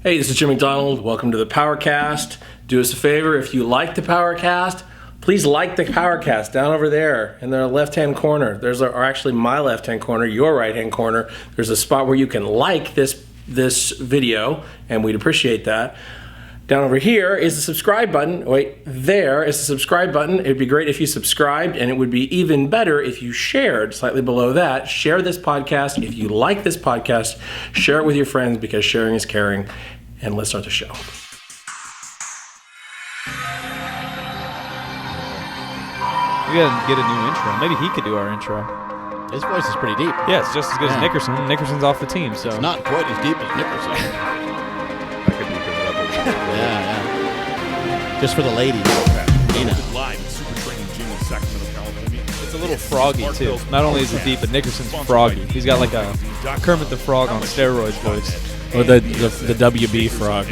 Hey, this is Jim McDonald. Welcome to the PowerCast. Do us a favor, if you like the PowerCast, please like the PowerCast down over there in the left-hand corner. Or actually my left-hand corner, your right-hand corner. There's a spot where you can like this video, and we'd appreciate that. Down over here is the subscribe button. There is the subscribe button. It'd be great if you subscribed, and it would be even better if you shared slightly below that. Share this podcast. If you like this podcast, share it with your friends because sharing is caring. And let's start the show. We gotta get a new intro. Maybe he could do our intro. His voice is pretty deep. Yeah, it's just as good as Nickerson. Nickerson's off the team, so. It's not quite as deep as Nickerson. I could make it up a little bit. Yeah. Just for the ladies. Nina. Live at Super Training Gym in Sacramento, California. It's a little froggy, too. Not only is it deep, but Nickerson's froggy. He's got like a Kermit the Frog on steroids voice. Or the WB frog.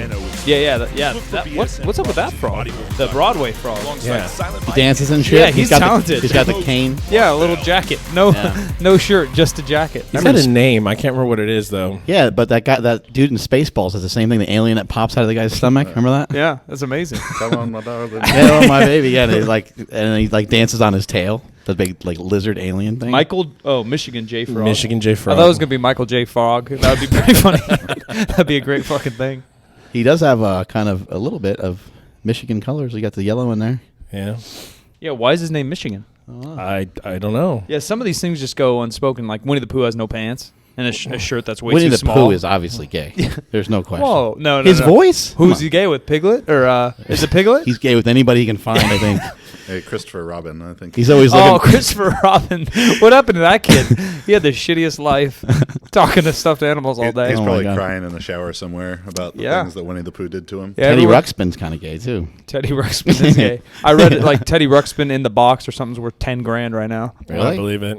What's up with that frog? The Broadway frog. Yeah. He dances and shit. Yeah, he's talented. He's got the cane. Yeah, a little jacket. No shirt, just a jacket. He's got a name. I can't remember what it is, though. Yeah, but that dude in Spaceballs is the same thing. The alien that pops out of the guy's stomach. Remember that? Yeah, that's amazing. Come on, my darling. Yeah, my baby. Yeah, and he dances on his tail. The big lizard alien thing. Michigan J. Frog. Michigan J. Frog. I thought it was going to be Michael J. Frog. That would be pretty funny. That'd be a great fucking thing. He does have kind of a little bit of Michigan colors. He got the yellow in there. Yeah. Yeah, why is his name Michigan? I don't know. Yeah, some of these things just go unspoken. Like Winnie the Pooh has no pants and a shirt that's way Winnie too the small. Pooh is obviously gay. There's no question. Whoa, no. His voice? Who's he gay with? Piglet? Or is it Piglet? He's gay with anybody he can find, I think. Hey, Christopher Robin, I think. He's always looking. Oh, Christopher Robin. What happened to that kid? He had the shittiest life, talking to stuffed animals all day. He's Oh probably my God. crying in the shower somewhere about the Yeah. things that Winnie the Pooh did to him. Yeah, Teddy everyone- Ruxpin's kind of gay too. Teddy Ruxpin is gay. I read it like Teddy Ruxpin in the box or something's worth $10,000 right now. Really? I believe it.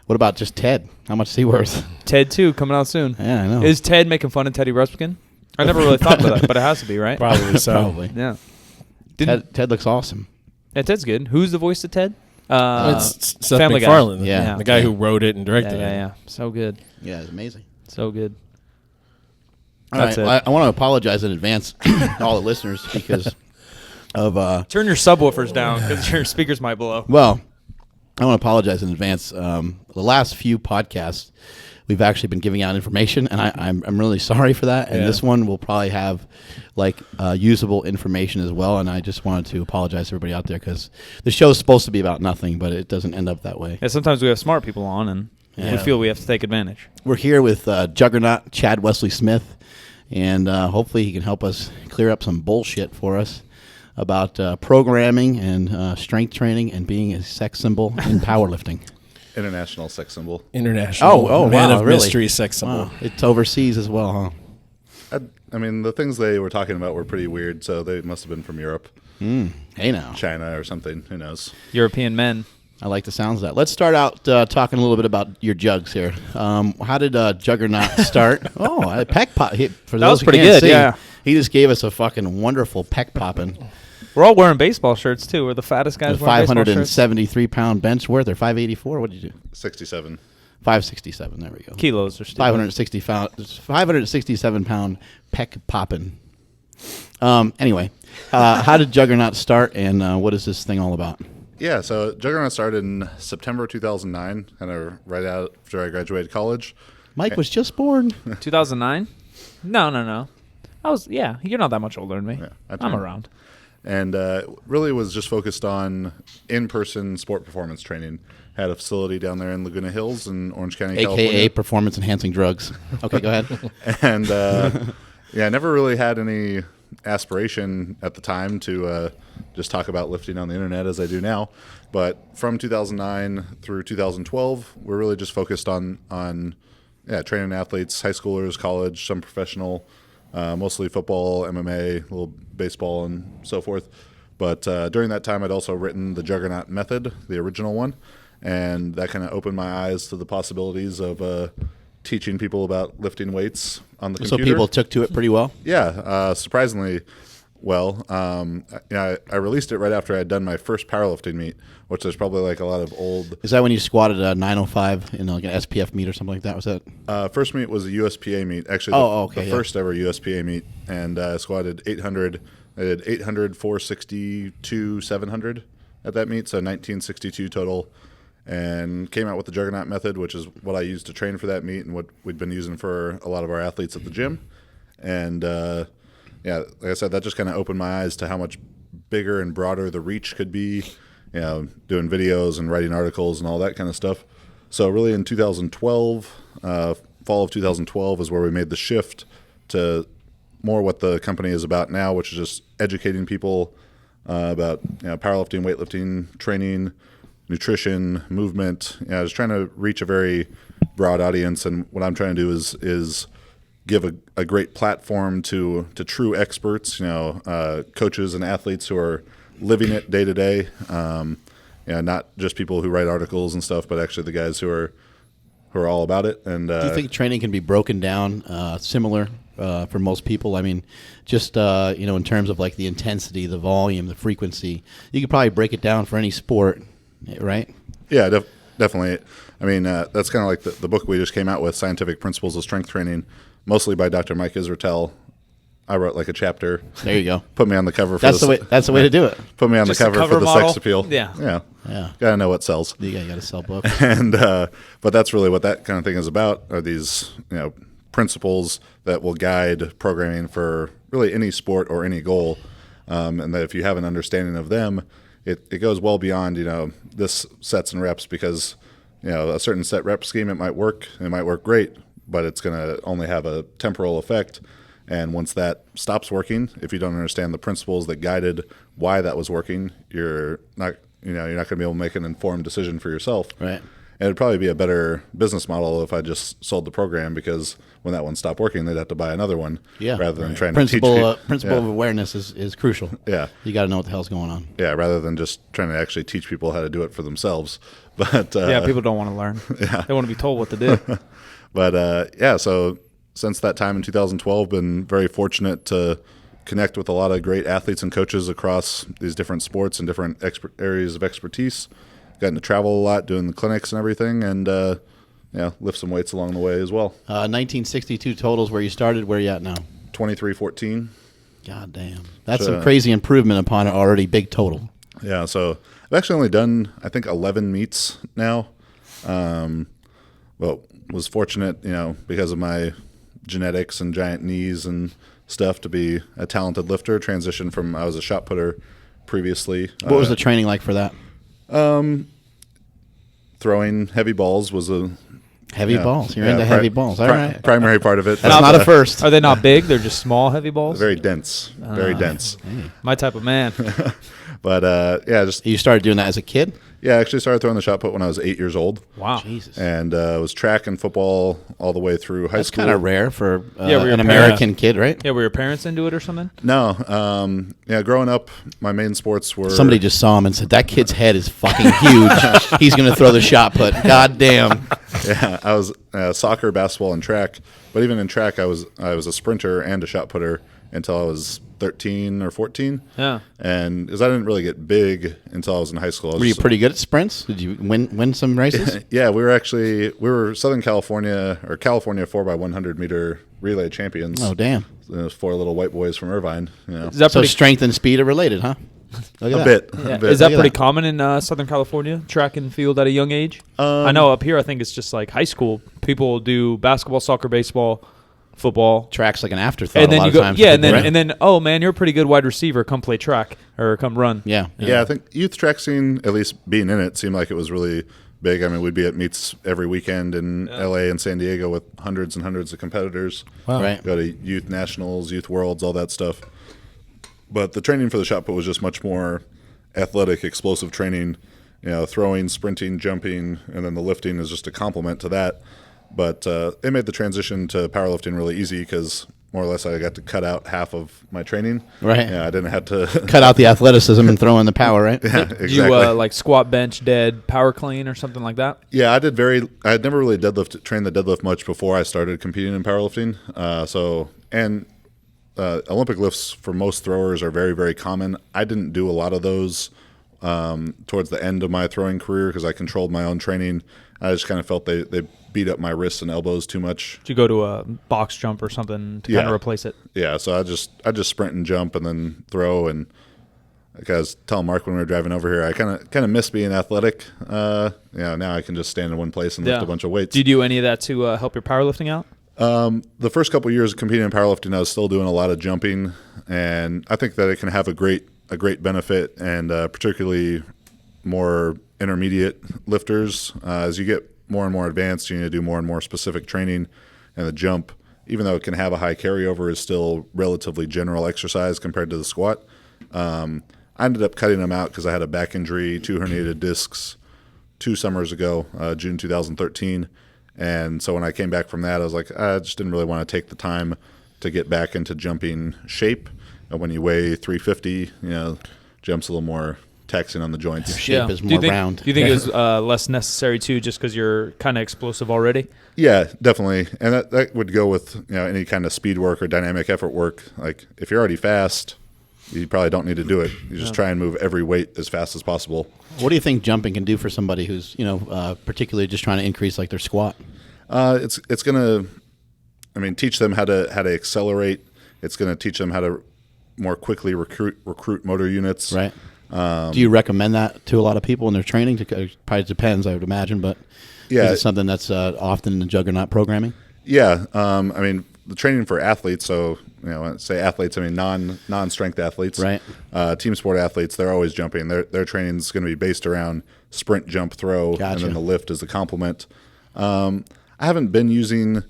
What about just Ted? How much is he worth? Ted 2 coming out soon. Yeah, I know. Is Ted making fun of Teddy Ruxpin? I never really thought about that, but it has to be, right? Probably so. Probably. Yeah. Ted looks awesome. Yeah, Ted's good. Who's the voice of Ted? It's Seth Family Guy. MacFarlane. Yeah. The guy who wrote it and directed it. Yeah. So good. Yeah, it's amazing. So good. All That's right, it. I want to apologize in advance to all the listeners because of Turn your subwoofers down because your speakers might blow. well, I want to apologize in advance. The last few podcasts, we've actually been giving out information, and I'm really sorry for that. And Yeah. this one will probably have usable information as well. And I just wanted to apologize to everybody out there because the show's supposed to be about nothing, but it doesn't end up that way. Yeah, sometimes we have smart people on, and we Yeah. feel we have to take advantage. We're here with Juggernaut Chad Wesley Smith, and hopefully he can help us clear up some bullshit for us about programming and strength training and being a sex symbol in powerlifting. International sex symbol. International. Oh, Man wow, of really? mystery sex symbol. Wow. It's overseas as well, huh? I mean, the things they were talking about were pretty weird, so they must have been from Europe, Hey now. China, or something. Who knows? European men. I like the sounds of that. Let's start out talking a little bit about your jugs here. How did Juggernaut start? A peck pop. For That those was who pretty can't good, see, yeah. He just gave us a fucking wonderful peck popping. We're all wearing baseball shirts, too. We're the fattest guys The wearing baseball shirts. 573-pound bench worth, or 584? What did you do? 67. 567. There we go. Kilos are stupid. 567-pound peck popping. Anyway, how did Juggernaut start, and what is this thing all about? Yeah, so Juggernaut started in September 2009, kind of right after I graduated college. Mike was just born. 2009? No. You're not that much older than me. Yeah, I'm around. And really was just focused on in-person sport performance training. Had a facility down there in Laguna Hills in Orange County, AKA California. performance-enhancing drugs. Okay, go ahead. And I never really had any aspiration at the time to just talk about lifting on the internet as I do now. But from 2009 through 2012, we're really just focused on training athletes, high schoolers, college, some professional, mostly football, MMA, a little baseball, and so forth. But during that time, I'd also written the Juggernaut method, the original one, and that kind of opened my eyes to the possibilities of teaching people about lifting weights on the So computer. people took to it pretty well? Yeah, surprisingly, well. I released it right after I had done my first powerlifting meet, which is probably like a lot of old. Is that when you squatted a 905 in like an SPF meet or something like that? Was that? First meet was a USPA meet. Actually, the first ever USPA meet, and I squatted 800. I did 800, 462, 700 at that meet, so 1962 total. And came out with the Juggernaut method, which is what I used to train for that meet and what we'd been using for a lot of our athletes at the gym. And like I said, that just kind of opened my eyes to how much bigger and broader the reach could be, doing videos and writing articles and all that kind of stuff. So really in 2012, fall of 2012 is where we made the shift to more what the company is about now, which is just educating people about powerlifting, weightlifting, training, nutrition, movement. I was trying to reach a very broad audience, and what I'm trying to do is give a great platform to true experts, coaches and athletes who are living it day to day. Not just people who write articles and stuff, but actually the guys who are all about it. And do you think training can be broken down similar for most people? I mean, just in terms of like the intensity, the volume, the frequency, you could probably break it down for any sport. Right? Yeah, definitely. I mean, that's kind of like the book we just came out with, Scientific Principles of Strength Training, mostly by Dr. Mike Israetel. I wrote like a chapter. There you go. Put me on the cover for that's the way to do it. Put me on Just the cover for the model. sex appeal. Yeah. Gotta know what sells. You got to sell books. And but that's really what that kind of thing is about, are these principles that will guide programming for really any sport or any goal, and that if you have an understanding of them, it goes well beyond this sets and reps, because a certain set rep scheme, it might work great, but it's going to only have a temporal effect. And once that stops working, if you don't understand the principles that guided why that was working, you're not going to be able to make an informed decision for yourself. Right. And it'd probably be a better business model if I just sold the program, because when that one stopped working, they'd have to buy another one. Yeah. Rather than trying principle, to teach principle of awareness is crucial. Yeah. You got to know what the hell's going on. Yeah, rather than just trying to actually teach people how to do it for themselves. But people don't want to learn. Yeah. They want to be told what to do. But so since that time in 2012, been very fortunate to connect with a lot of great athletes and coaches across these different sports and different areas of expertise. Gotten to travel a lot, doing the clinics and everything, and lift some weights along the way as well. 1962 totals where you started. Where you at now? 2314. God damn. That's some crazy improvement upon an already big total. Yeah, so I've actually only done, I think, 11 meets now. But was fortunate, because of my genetics and giant knees and stuff, to be a talented lifter. Transitioned from, I was a shot putter previously. What was the training like for that? Throwing heavy balls was a heavy balls. You're into heavy balls. All right. Primary part of it. That's not a first. Are they not big? They're just small, heavy balls? Very dense. Very dense. My type of man. But just You started doing that as a kid? I actually started throwing the shot put when I was 8 years old. Wow. Jesus. And was track and football all the way through high That's school. kind of rare for were an American kid, right? Yeah, were your parents into it or something? No. Growing up, my main sports were... Somebody just saw him and said, that kid's head is fucking huge. He's going to throw the shot put. God damn. Yeah, I was soccer, basketball, and track. But even in track, I was a sprinter and a shot putter until I was 13 or 14. Yeah. And because I didn't really get big until I was in high school. Were you pretty good at sprints? Did you win some races? Yeah, we were Southern California 4x100 meter relay champions. Oh, damn. Those 4 little white boys from Irvine. Is that So pretty, strength and speed are related, huh? Look at A that. bit. yeah. A bit. Is that Look at pretty that. common in Southern California, track and field at a young age? I know up here, I think it's just like high school. People do basketball, soccer, baseball, football. Track's like an afterthought And then a lot you of go, times. yeah, for and people, then right? and then oh man, you're a pretty good wide receiver. Come play track or come run. Yeah. Yeah, I think youth track scene, at least being in it, seemed like it was really big. I mean, we'd be at meets every weekend in LA and San Diego with hundreds and hundreds of competitors. Wow. Right. Go to youth nationals, youth worlds, all that stuff. But the training for the shot put was just much more athletic, explosive training, throwing, sprinting, jumping, and then the lifting is just a complement to that. But it made the transition to powerlifting really easy because more or less I got to cut out half of my training. Right. Yeah, I didn't have to Cut out the athleticism and throw in the power, right? Yeah, exactly. Do you like squat, bench, dead, power clean or something like that? Yeah, I had never really trained the deadlift much before I started competing in powerlifting. And Olympic lifts for most throwers are very, very common. I didn't do a lot of those towards the end of my throwing career because I controlled my own training. I just kind of felt they beat up my wrists and elbows too much. Did you go to a box jump or something to kind of replace it? Yeah, so I just sprint and jump and then throw. And like I was telling Mark when we were driving over here, I kind of miss being athletic. Now I can just stand in one place and lift a bunch of weights. Do you do any of that to help your powerlifting out? The first couple of years of competing in powerlifting, I was still doing a lot of jumping, and I think that it can have a great benefit, and particularly more intermediate lifters. As you get more and more advanced, you need to do more and more specific training, and the jump, even though it can have a high carryover, is still relatively general exercise compared to the squat. I ended up cutting them out because I had a back injury, 2 herniated discs 2 summers ago, June 2013. And so when I came back from that, I was like, I just didn't really want to take the time to get back into jumping shape. And when you weigh 350, jump's a little more taxing on the joints. Your shape is more round. Do you think it was less necessary too, just because you're kind of explosive already? Yeah, definitely. And that would go with any kind of speed work or dynamic effort work. Like if you're already fast, you probably don't need to do it. You just try and move every weight as fast as possible. What do you think jumping can do for somebody who's particularly just trying to increase like their squat? It's going to, teach them how to accelerate. It's going to teach them how to more quickly recruit motor units. Right. Do you recommend that to a lot of people in their training? It probably depends, I would imagine, but is it something that's often in the Juggernaut programming? Yeah. The training for athletes, so when I say athletes, I mean non-strength athletes. Right. Team sport athletes, they're always jumping. Their training is going to be based around sprint, jump, throw, Gotcha. and then the lift is the complement. I haven't been using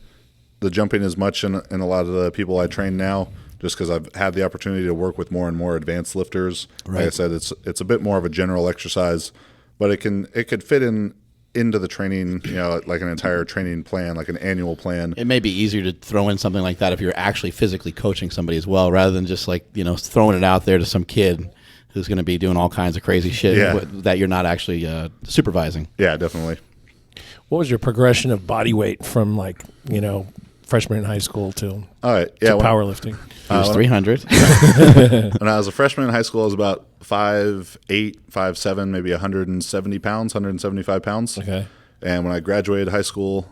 the jumping as much in a lot of the people I train now, just because I've had the opportunity to work with more and more advanced lifters. Right. Like I said, it's a bit more of a general exercise, but it could fit into the training, like an entire training plan, like an annual plan. It may be easier to throw in something like that if you're actually physically coaching somebody as well, rather than just throwing it out there to some kid who's going to be doing all kinds of crazy shit that you're not actually supervising. Yeah, definitely. What was your progression of body weight from freshman in high school to powerlifting? It was 300. When I was a freshman in high school, I was about 5'8", 5'7", maybe 170 pounds, 175 pounds. Okay. And when I graduated high school,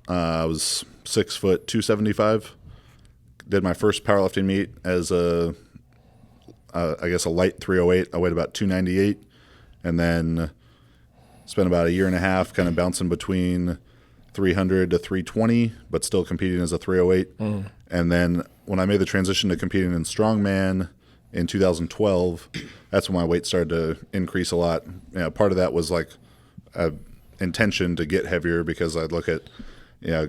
I was 6 foot 275. Did my first powerlifting meet as a light 308. I weighed about 298, and then spent about a year and a half kind of bouncing between 300 to 320, but still competing as a 308. Mm. And then when I made the transition to competing in strongman in 2012, that's when my weight started to increase a lot. Part of that was like an intention to get heavier, because I'd look at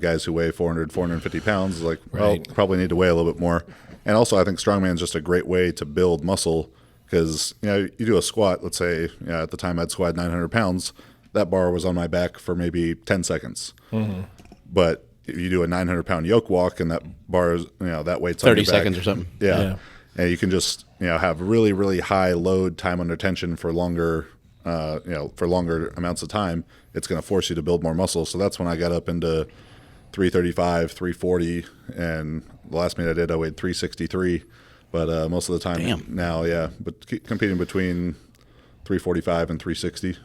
guys who weigh 400, 450 pounds, like, well, probably need to weigh a little bit more. And also I think strongman is just a great way to build muscle, because you do a squat, let's say at the time I'd squat 900 pounds, that bar was on my back for maybe 10 seconds. Mm-hmm. But if you do a 900-pound yoke walk and that bar is, that weight's 30 on your back, seconds or something. Yeah. And you can just, have really, really high load time under tension for longer, for longer amounts of time. It's going to force you to build more muscle. So that's when I got up into 335, 340, and the last meet I did, I weighed 363. But most of the time now, but competing between 345 and 360.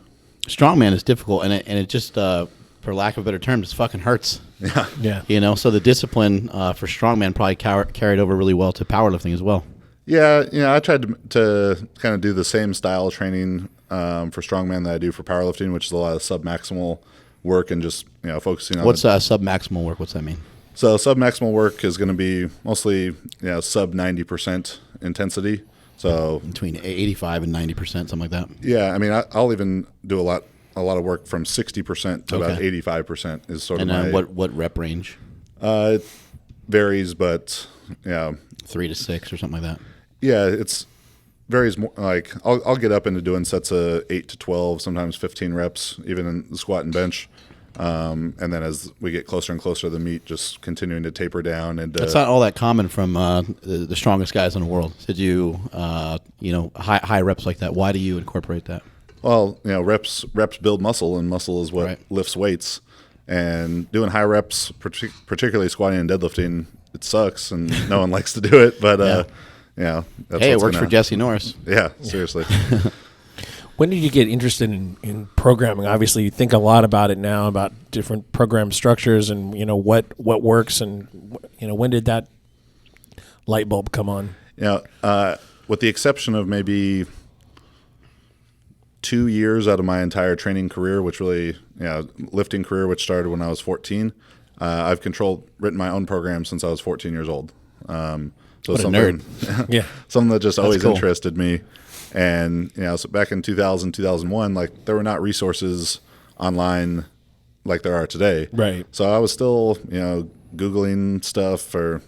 Strongman is difficult, and it just, for lack of a better term, just fucking hurts. Yeah. So the discipline for strongman probably carried over really well to powerlifting as well. Yeah, I tried to kind of do the same style training for strongman that I do for powerlifting, which is a lot of submaximal work and just focusing on. What's submaximal work? What's that mean? So submaximal work is going to be mostly sub 90% intensity. So between 85 and 90%, something like that. Yeah, I'll even do a lot of work from 60% to about 85% is sort of my. And what rep range? It varies, but 3 to 6 or something like that. Yeah, it's varies more. Like I'll get up into doing sets of 8 to 12, sometimes 15 reps, even in the squat and bench. And then as we get closer and closer to the meet, just continuing to taper down. And it's not all that common from the strongest guys in the world. Did you, high reps like that? Why do you incorporate that? Well, reps build muscle, and muscle is what lifts weights. And doing high reps, particularly squatting and deadlifting, it sucks and no one likes to do it, but that's hey, it works for Jesse Norris. Yeah, seriously. When did you get interested in programming? Obviously, you think a lot about it now, about different program structures and, what works, and, when did that light bulb come on? With the exception of maybe 2 years out of my entire training career, which really, lifting career, which started when I was 14, I've written my own program since I was 14 years old. So what a nerd. Yeah. Something that just always interested me. And, so back in 2000, 2001, like there were not resources online like there are today. Right. So I was still, Googling stuff, or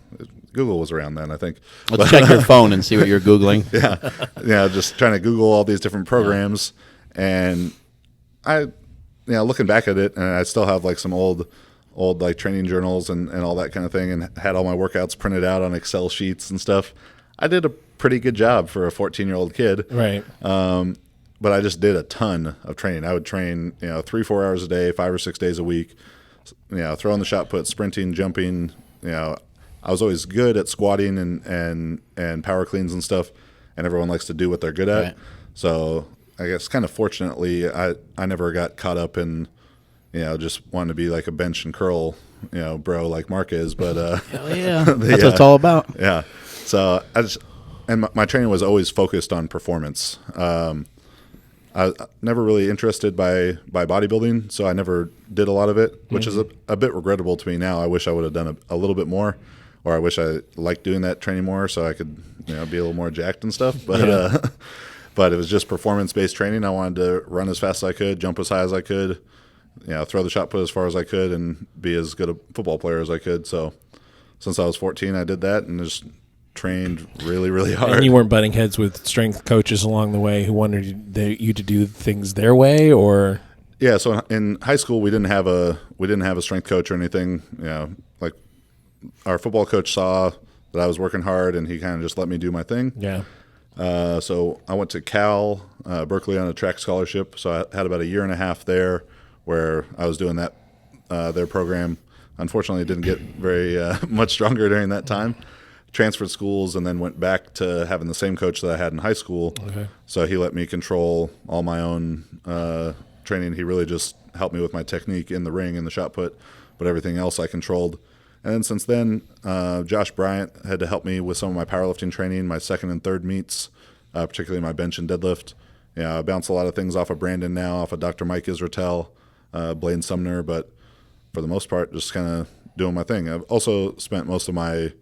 Google was around then, I think. Let's check your phone and see what you're Googling. Just trying to Google all these different programs. And I, looking back at it, and I still have like some old like training journals and all that kind of thing, and had all my workouts printed out on Excel sheets and stuff. I did a pretty good job for a 14-year-old kid. Right. But I just did a ton of training. I would train, 3-4 hours a day, 5 or 6 days a week, throwing the shot put, sprinting, jumping. I was always good at squatting and power cleans and stuff, and everyone likes to do what they're good at. Right. So I guess kind of fortunately, I never got caught up in, just wanting to be like a bench and curl, bro like Mark is. But hell yeah, that's what it's all about. Yeah. So my training was always focused on performance. I was never really interested by bodybuilding, so I never did a lot of it, which is a bit regrettable to me now. I wish I would have done a little bit more, or I wish I liked doing that training more so I could be a little more jacked and stuff. But but it was just performance-based training. I wanted to run as fast as I could, jump as high as I could, throw the shot put as far as I could, and be as good a football player as I could. So since I was 14, I did that and just trained really, really hard. And you weren't butting heads with strength coaches along the way who wanted you to do things their way, or? Yeah. So in high school, we didn't have a strength coach or anything. Like our football coach saw that I was working hard, and he kind of just let me do my thing. Yeah. So I went to Cal, Berkeley on a track scholarship. So I had about a year and a half there where I was doing that, their program. Unfortunately, it didn't get very much stronger during that time. Transferred schools and then went back to having the same coach that I had in high school. Okay. So he let me control all my own training. He really just helped me with my technique in the ring and the shot put, but everything else I controlled. And then since then, Josh Bryant had to help me with some of my powerlifting training, my second and third meets, particularly my bench and deadlift. I bounce a lot of things off of Brandon now, off of Dr. Mike Israetel, Blaine Sumner, but for the most part, just kind of doing my thing. I've also spent most of my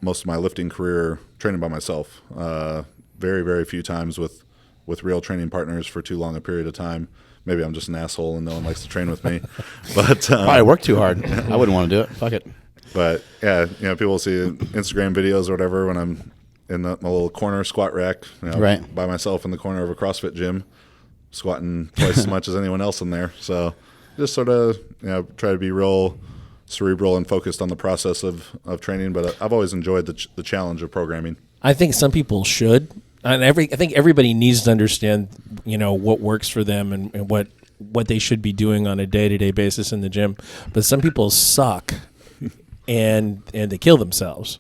lifting career training by myself. Very, very few times with real training partners for too long a period of time. Maybe I'm just an asshole and no one likes to train with me. But probably work too hard. I wouldn't want to do it. Fuck it. But yeah, people see Instagram videos or whatever when I'm in my little corner squat rack, right, by myself in the corner of a CrossFit gym, squatting twice as much as anyone else in there. So just sort of try to be real cerebral and focused on the process of training, but I've always enjoyed the challenge of programming. I think some people should, and I think everybody needs to understand, what works for them and what they should be doing on a day-to-day basis in the gym. But some people suck, and they kill themselves,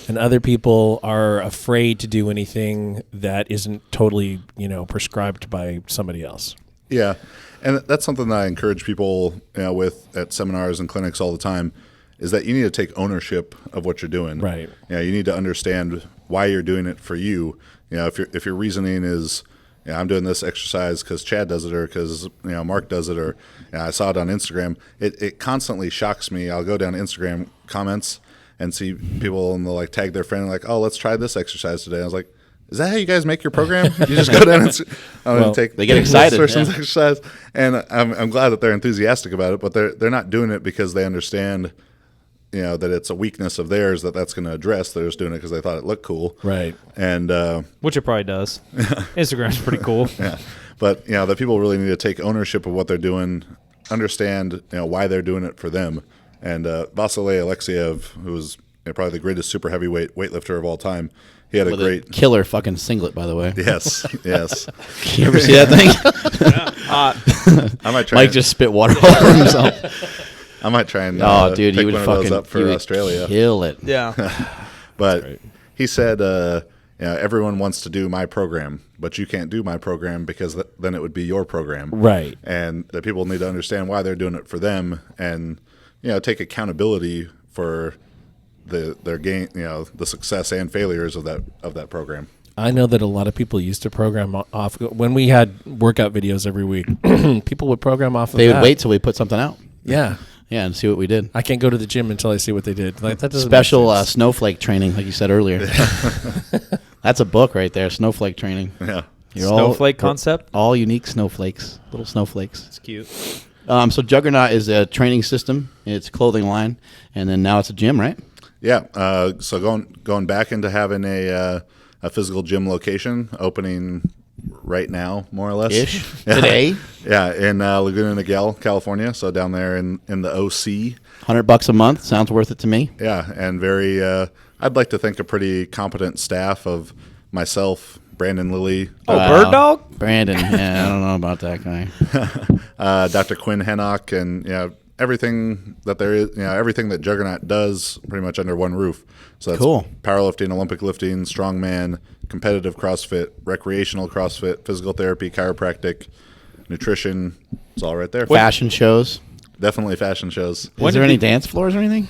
and other people are afraid to do anything that isn't totally, prescribed by somebody else. Yeah. And that's something that I encourage people with at seminars and clinics all the time, is that you need to take ownership of what you're doing. Right. You need to understand why you're doing it for you. If your reasoning is, I'm doing this exercise because Chad does it, or because Mark does it, or I saw it on Instagram. It constantly shocks me. I'll go down Instagram comments and see people, and they'll tag their friend oh, let's try this exercise today. I was like, is that how you guys make your program? You just go down and they get excited. Exercise, and I'm glad that they're enthusiastic about it, but they're not doing it because they understand, that it's a weakness of theirs that's going to address. They're just doing it because they thought it looked cool, right? And which it probably does. Instagram's pretty cool. Yeah, but that people really need to take ownership of what they're doing, understand why they're doing it for them. And Vasily Alexiev, who was probably the greatest super heavyweight weightlifter of all time. He had a great killer fucking singlet, by the way. Yes. You ever see that thing? I might try. Mike just spit water all over himself. I might try and dude, pick you would one of fucking those up for Australia. kill it. Yeah. But he said, everyone wants to do my program, but you can't do my program because then it would be your program. Right. And that people need to understand why they're doing it for them and, take accountability for their gain, the success and failures of that program. I know that a lot of people used to program off when we had workout videos every week. People would program off of They that. would wait till we put something out. Yeah. Yeah, and see what we did. I can't go to the gym until I see what they did. Like that doesn't Special make sense. snowflake training, like you said earlier. That's a book right there, snowflake training. Yeah. You're Snowflake concept. all unique snowflakes, little snowflakes. It's cute. So Juggernaut is a training system. It's a clothing line, and then now it's a gym, right? Yeah. So going back into having a physical gym location opening right now, more or less. Ish. Yeah. Today. Yeah, in Laguna Niguel, California. So down there in the OC. $100 a month sounds worth it to me. Yeah, and very. I'd like to think a pretty competent staff of myself, Brandon Lilly, Oh, Bird Dog? Brandon. Yeah, I don't know about that guy. Dr. Quinn Hennock, and everything that there is, everything that Juggernaut does, pretty much under one roof. So that's Cool. powerlifting, Olympic lifting, strongman, competitive CrossFit, recreational CrossFit, physical therapy, chiropractic, nutrition. It's all right there. Fashion shows. Definitely fashion shows. Is there any dance floors or anything?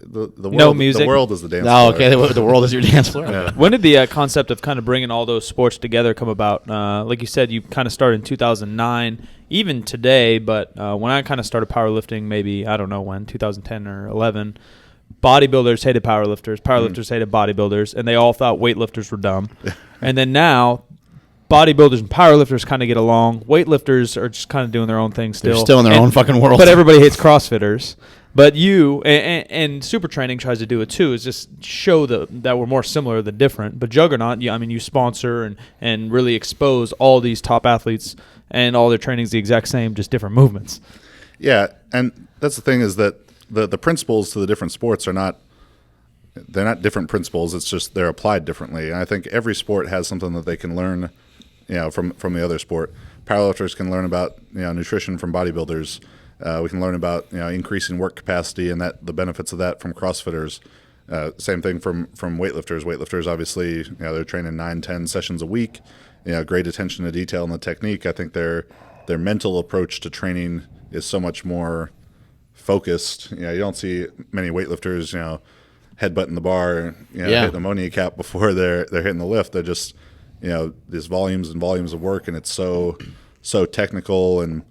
The world, No music? The world is the dance Oh, floor. okay. The world is your dance floor. Yeah. When did the concept of kind of bringing all those sports together come about? Like you said, you kind of started in 2009, even today, but when I kind of started powerlifting, maybe, I don't know when, 2010 or 11, bodybuilders hated powerlifters hated bodybuilders, and they all thought weightlifters were dumb. And then now, bodybuilders and powerlifters kind of get along. Weightlifters are just kind of doing their own thing still. They're still in their own fucking world. But everybody hates CrossFitters. But you and Super Training tries to do it too. Is just show that we're more similar than different. But Juggernaut, you sponsor and really expose all these top athletes, and all their training's the exact same, just different movements. Yeah, and that's the thing is that the principles to the different sports are not different principles. It's just they're applied differently. And I think every sport has something that they can learn, from the other sport. Powerlifters can learn about nutrition from bodybuilders. We can learn about increasing work capacity and the benefits of that from CrossFitters. Same thing from weightlifters. Weightlifters obviously they're training 9-10 sessions a week. Great attention to detail in the technique. I think their mental approach to training is so much more focused. You don't see many weightlifters headbutting the bar, hitting ammonia cap before they're hitting the lift. They're just these volumes and volumes of work, and it's so technical and.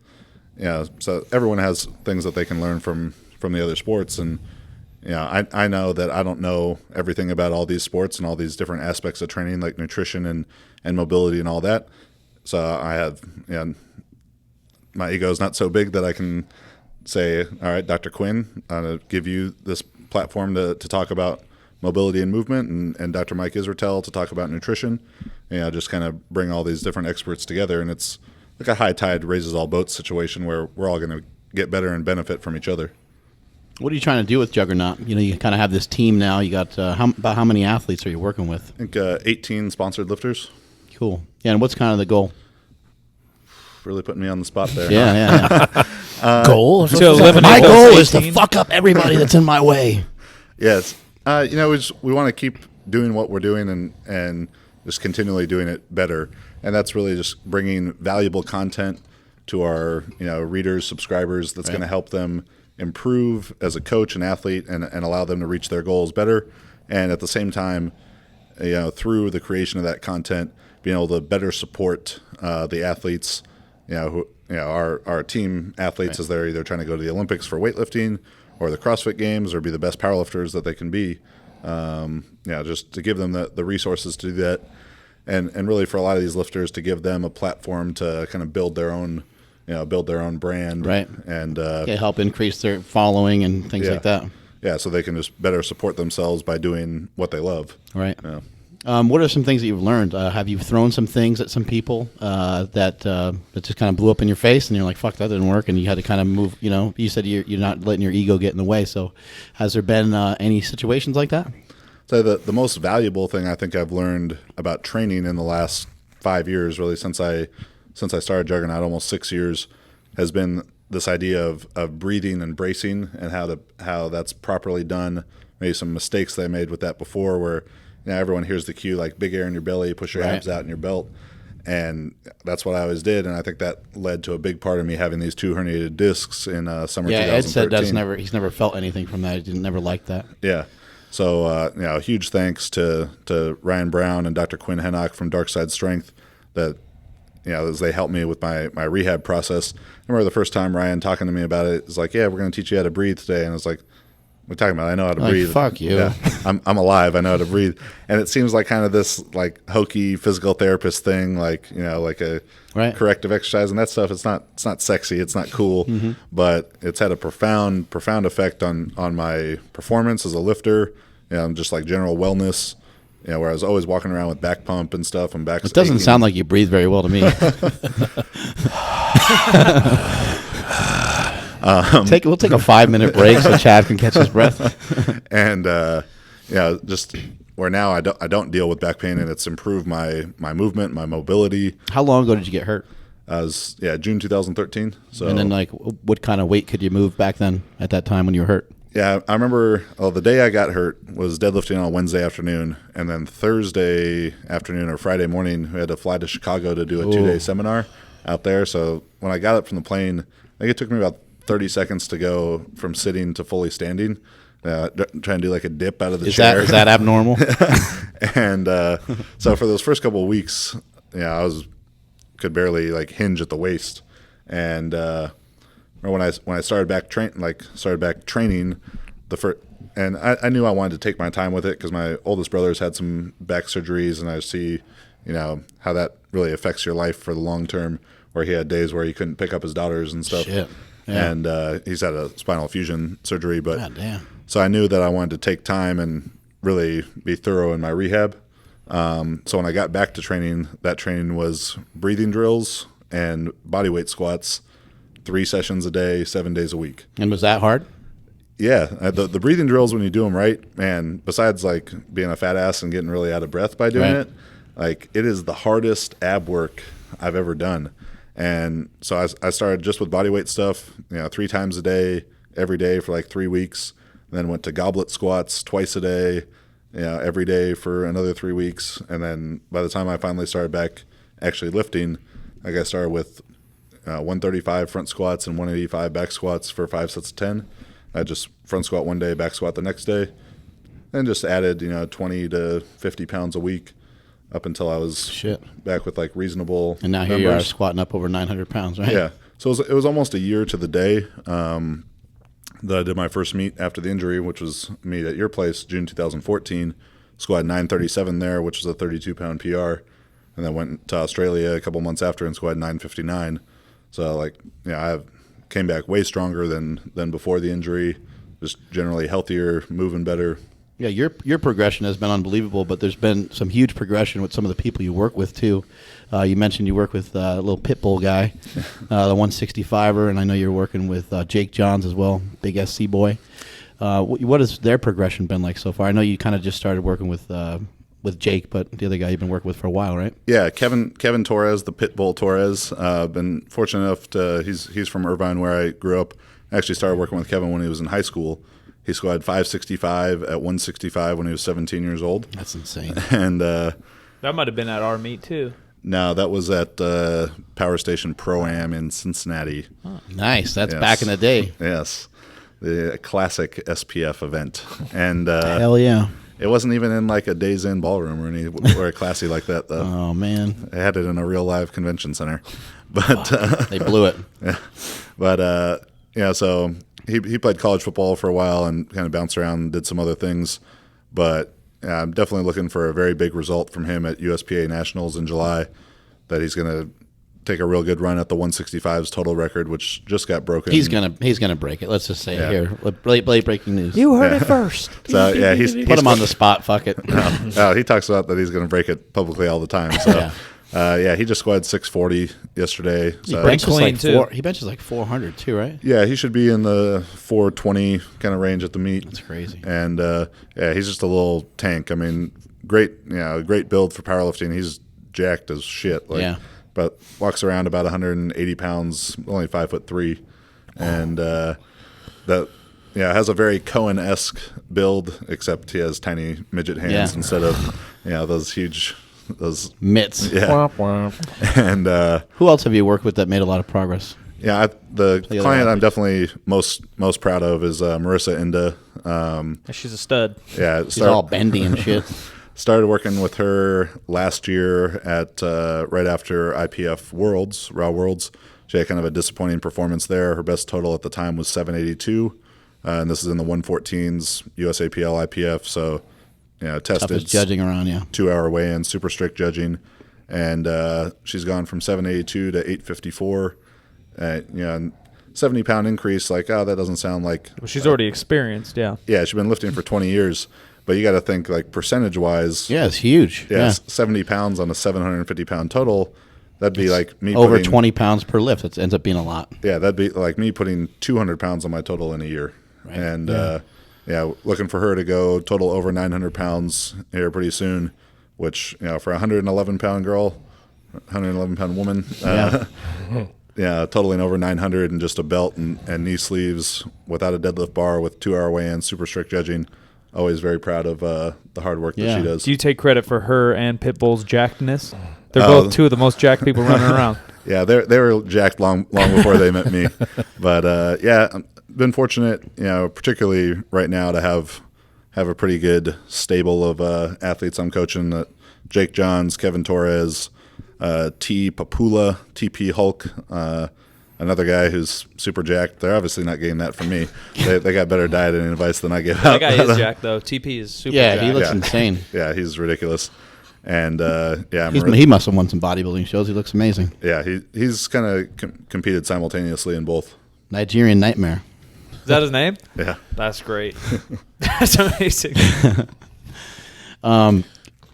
Yeah, so everyone has things that they can learn from the other sports, and I know that I don't know everything about all these sports and all these different aspects of training, like nutrition and mobility and all that. So I have my ego is not so big that I can say, all right, Dr. Quinn, I'm going to give you this platform to talk about mobility and movement, and Dr. Mike Israetel to talk about nutrition. Just kind of bring all these different experts together, and it's like a high tide raises all boats situation where we're all going to get better and benefit from each other. What are you trying to do with Juggernaut? You kind of have this team now. You got about how many athletes are you working with? I think 18 sponsored lifters. Cool. Yeah, and what's kind of the goal? Really putting me on the spot there. Yeah. Goal? To eliminate My those goal is to 18? fuck up everybody that's in my way. Yes. We want to keep doing what we're doing and just continually doing it better. And that's really just bringing valuable content to our readers, subscribers that's going to help them improve as a coach and athlete and allow them to reach their goals better. And at the same time, through the creation of that content, being able to better support the athletes, who our team athletes as they're either trying to go to the Olympics for weightlifting or the CrossFit Games or be the best powerlifters that they can be. Just to give them the resources to do that. And really for a lot of these lifters to give them a platform to kind of build their own brand. Right. And Help increase their following and things like that. Yeah, so they can just better support themselves by doing what they love. Right. Yeah. What are some things that you've learned? Have you thrown some things at some people that just kind of blew up in your face and you're like, fuck, that didn't work, and you had to kind of move, you said you're not letting your ego get in the way. So has there been any situations like that? So the most valuable thing I think I've learned about training in the last 5 years, really since I started Juggernaut, almost 6 years, has been this idea of breathing and bracing and how that's properly done. Maybe some mistakes they made with that before, where everyone hears the cue like big air in your belly, push your abs out in your belt, and that's what I always did. And I think that led to a big part of me having these 2 herniated discs in summer 2013. Ed said he's never felt anything from that. He never liked that. Yeah. So huge thanks to Ryan Brown and Dr. Quinn Hennock from Dark Side Strength that as they helped me with my rehab process. I remember the first time Ryan talking to me about it, it's like, yeah, we're going to teach you how to breathe today. And I was like, what are you talking about? I know how to breathe. Fuck you. Yeah, I'm alive. I know how to breathe. And it seems like kind of this like hokey physical therapist thing, like, like a corrective exercise and that stuff. It's not sexy. It's not cool, but it's had a profound effect on my performance as a lifter, just like general wellness. Where I was always walking around with back pump and stuff and back. It doesn't sound like you breathe very well to me. We'll take a 5-minute break so Chad can catch his breath. And just where now I don't deal with back pain, and it's improved my movement, my mobility. How long ago did you get hurt? June 2013. So, and then what kind of weight could you move back then at that time when you were hurt? Yeah, I remember the day I got hurt was deadlifting on Wednesday afternoon, and then Thursday afternoon or Friday morning, we had to fly to Chicago to do a 2-day seminar out there. So when I got up from the plane, I think it took me about 30 seconds to go from sitting to fully standing, trying to do like a dip out of the chair. Is that abnormal? And so for those first couple of weeks, I could barely like hinge at the waist. And when I started back training, and I knew I wanted to take my time with it because my oldest brother's had some back surgeries, and I see, how that really affects your life for the long term. Where he had days where he couldn't pick up his daughters and stuff. Shit. Yeah. And he's had a spinal fusion surgery, but God damn. So I knew that I wanted to take time and really be thorough in my rehab. So when I got back to training, that training was breathing drills and bodyweight squats. 3 sessions a day, 7 days a week. And was that hard? Yeah. The breathing drills, when you do them right, man, besides like being a fat ass and getting really out of breath by doing it, like it is the hardest ab work I've ever done. And so I started just with bodyweight stuff, 3 times a day, every day for like 3 weeks. Then went to goblet squats twice a day, every day for another 3 weeks. And then by the time I finally started back actually lifting, I got started with 135 front squats and 185 back squats for 5 sets of 10. I just front squat one day, back squat the next day, and just added 20 to 50 pounds a week up until I was back with like reasonable. And now here numbers. you are squatting up over 900 pounds, right? Yeah. So it was almost a year to the day that I did my first meet after the injury, which was meet at your place, June 2014. Squatted 937 there, which was a 32-pound PR, and then went to Australia a couple months after and squatted 959. So I came back way stronger than before the injury, just generally healthier, moving better. Yeah, your progression has been unbelievable, but there's been some huge progression with some of the people you work with too. You mentioned you work with a little pit bull guy, the 165er, and I know you're working with Jake Johns as well, big SC boy. What has their progression been like so far? I know you kind of just started working with Jake, but the other guy you've been working with for a while, right? Yeah, Kevin Torres, the Pitbull Torres. Been fortunate enough to he's from Irvine where I grew up. I actually started working with Kevin when he was in high school. He squatted 565 at 165 when he was 17 years old. That's insane. And that might have been at our meet too. No, that was at Power Station Pro-Am in Cincinnati. Oh, nice. That's back in the day. Yes, the classic SPF event. And hell yeah. It wasn't even in like a Days Inn ballroom or anywhere classy like that, though. Oh, man. I had it in a real live convention center. But they blew it. Yeah. But, so he played college football for a while and kind of bounced around and did some other things. But I'm definitely looking for a very big result from him at USPA Nationals in July, that he's going to take a real good run at the 165's total record, which just got broken. He's gonna break it. Let's just say it here. Late breaking news. You heard it first. So he's put him on the spot. Fuck it. No, he talks about that he's going to break it publicly all the time. So he just squatted 640 yesterday. So He benches like 400 too, right? Yeah, he should be in the 420 kind of range at the meet. That's crazy. And he's just a little tank. I mean, great build for powerlifting. He's jacked as shit. But walks around about 180 pounds, only 5'3", and that has a very Cohen-esque build, except he has tiny midget hands instead of those huge mitts. Yeah. And who else have you worked with that made a lot of progress? Yeah, the client I'm definitely most proud of is Marissa Inda. She's a stud. Yeah, she's all bendy and shit. Started working with her last year at right after IPF Worlds, Raw Worlds. She had kind of a disappointing performance there. Her best total at the time was 782, and this is in the 114s, USAPL, IPF. So, tested. Toughest judging around, 2-hour weigh-in, super strict judging, and she's gone from 782 to 854. And 70-pound increase, that doesn't sound like... Well, she's already experienced, Yeah, she's been lifting for 20 years. But you got to think, percentage-wise... Yeah, it's huge. Yeah, 70 pounds on a 750-pound total, that'd be like me over 20 pounds per lift. It ends up being a lot. Yeah, that'd be like me putting 200 pounds on my total in a year. Right. And, looking for her to go total over 900 pounds here pretty soon, which, for a 111-pound girl, 111-pound woman... totaling over 900 and just a belt and knee sleeves without a deadlift bar with 2-hour weigh-in, super strict judging. Always very proud of the hard work that she does. Do you take credit for her and Pitbull's jackedness? They're both two of the most jacked people running around. Yeah, they were jacked long before they met me. But I've been fortunate, particularly right now to have a pretty good stable of athletes I'm coaching. Jake Johns, Kevin Torres, T. Papula, TP Hulk, another guy who's super jacked. They're obviously not getting that from me. They got better diet and advice than I give out. That guy is jacked, though. TP is super jacked. Yeah, he looks insane. Yeah, he's ridiculous. And, he must have won some bodybuilding shows. He looks amazing. Yeah, he's kind of competed simultaneously in both. Nigerian Nightmare. Is that his name? Yeah. That's great. That's amazing.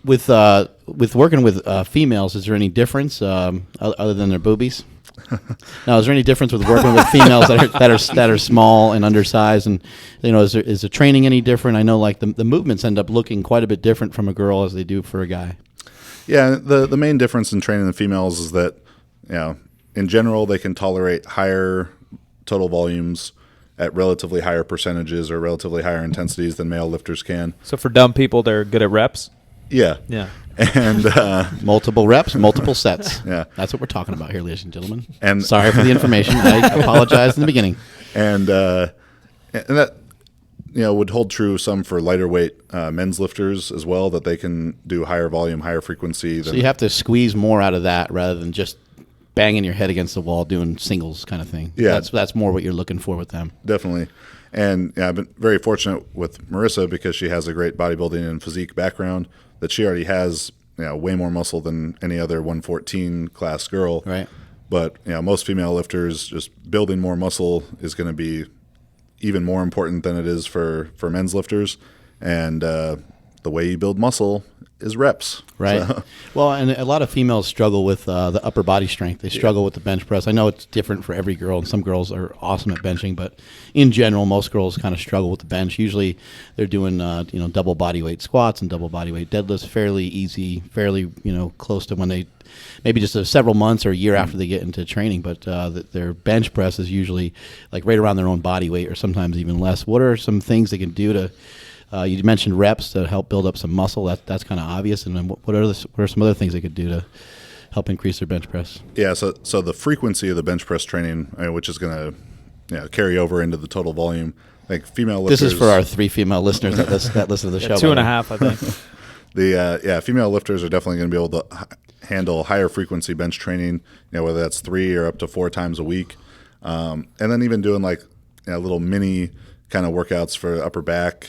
With working with females, is there any difference other than their boobies? Now, is there any difference with working with females that are small and undersized? And is the training any different? I know the movements end up looking quite a bit different from a girl as they do for a guy. Yeah, the main difference in training the females is that in general they can tolerate higher total volumes at relatively higher percentages or relatively higher intensities than male lifters can. So for dumb people, they're good at reps? Yeah. And multiple reps, multiple sets. Yeah. That's what we're talking about here, ladies and gentlemen. And sorry for the information. I apologize in the beginning. And that would hold true some for lighter weight men's lifters as well, that they can do higher volume, higher frequency. So you have to squeeze more out of that rather than just banging your head against the wall doing singles kind of thing. Yeah. That's more what you're looking for with them. Definitely. And I've been very fortunate with Marissa because she has a great bodybuilding and physique background, that she already has way more muscle than any other 114 class girl. Right. But most female lifters, just building more muscle is going to be even more important than it is for men's lifters. And the way you build muscle is reps. Right. So. Well, and a lot of females struggle with the upper body strength. They struggle with the bench press. I know it's different for every girl, and some girls are awesome at benching, but in general, most girls kind of struggle with the bench. Usually they're doing double body weight squats and double body weight deadlifts, fairly easy, fairly close to when they maybe just several months or a year after they get into training, but their bench press is usually like right around their own body weight or sometimes even less. What are some things they can do to you mentioned reps to help build up some muscle. That's kind of obvious. And then what are some other things they could do to help increase their bench press? Yeah, so the frequency of the bench press training, which is going to carry over into the total volume. Like female lifters. This is for our 3 female listeners that listen to the show. 2.5, I think. Female lifters are definitely going to be able to handle higher frequency bench training. Whether that's 3 or up to 4 times a week, and then even doing little mini kind of workouts for upper back,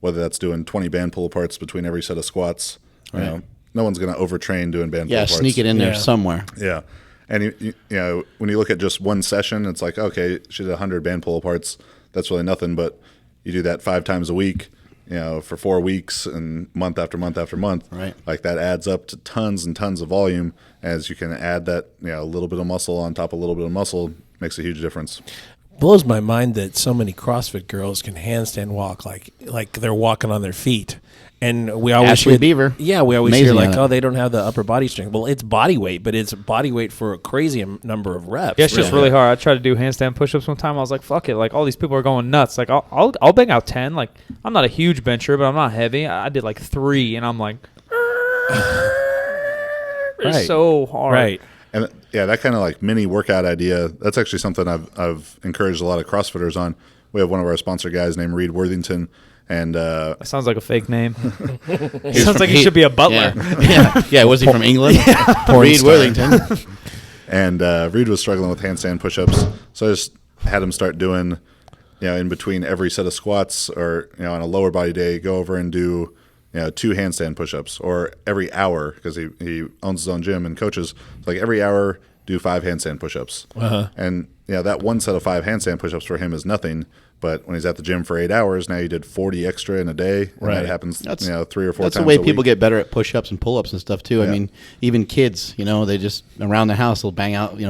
whether that's doing 20 band pull aparts between every set of squats. Right. No one's going to overtrain doing band pull aparts. Yeah, sneak it in there somewhere. Yeah. And when you look at just one session, it's like, okay, she did 100 band pull aparts. That's really nothing, but you do that 5 times a week, for 4 weeks and month after month after month. Right. Like that adds up to tons and tons of volume. As you can add that, a little bit of muscle on top of a little bit of muscle makes a huge difference. blows my mind that so many CrossFit girls can handstand walk like they're walking on their feet. And we always Ashley Beaver. Yeah, we always Amazing hear like, at it. oh, they don't have the upper body strength. Well, it's body weight, but it's body weight for a crazy number of reps. Yeah, it's just really hard. I tried to do handstand push-ups one time. I was like, fuck it. Like, all these people are going nuts. Like, I'll bang out 10. Like, I'm not a huge bencher, but I'm not heavy. I did like 3, and I'm like, it's Right. so hard. Right. And yeah, that kind of like mini workout idea, that's actually something I've encouraged a lot of CrossFitters on. We have one of our sponsor guys named Reed Worthington, and That sounds like a fake name. Sounds like he should be a butler. Yeah. Was he from England? Reed Worthington. and Reed was struggling with handstand push-ups, so I just had him start doing, in between every set of squats, or on a lower body day, go over and do 2 handstand push-ups, or every hour, because he owns his own gym and coaches. Like every hour, do 5 handstand push-ups. And that one set of 5 handstand push-ups for him is nothing. But when he's at the gym for 8 hours, now you did 40 extra in a day. And that happens, 3 or 4 times That's the way a people week. get better at push-ups and pull-ups and stuff too. I mean, even kids, they just around the house they'll bang out,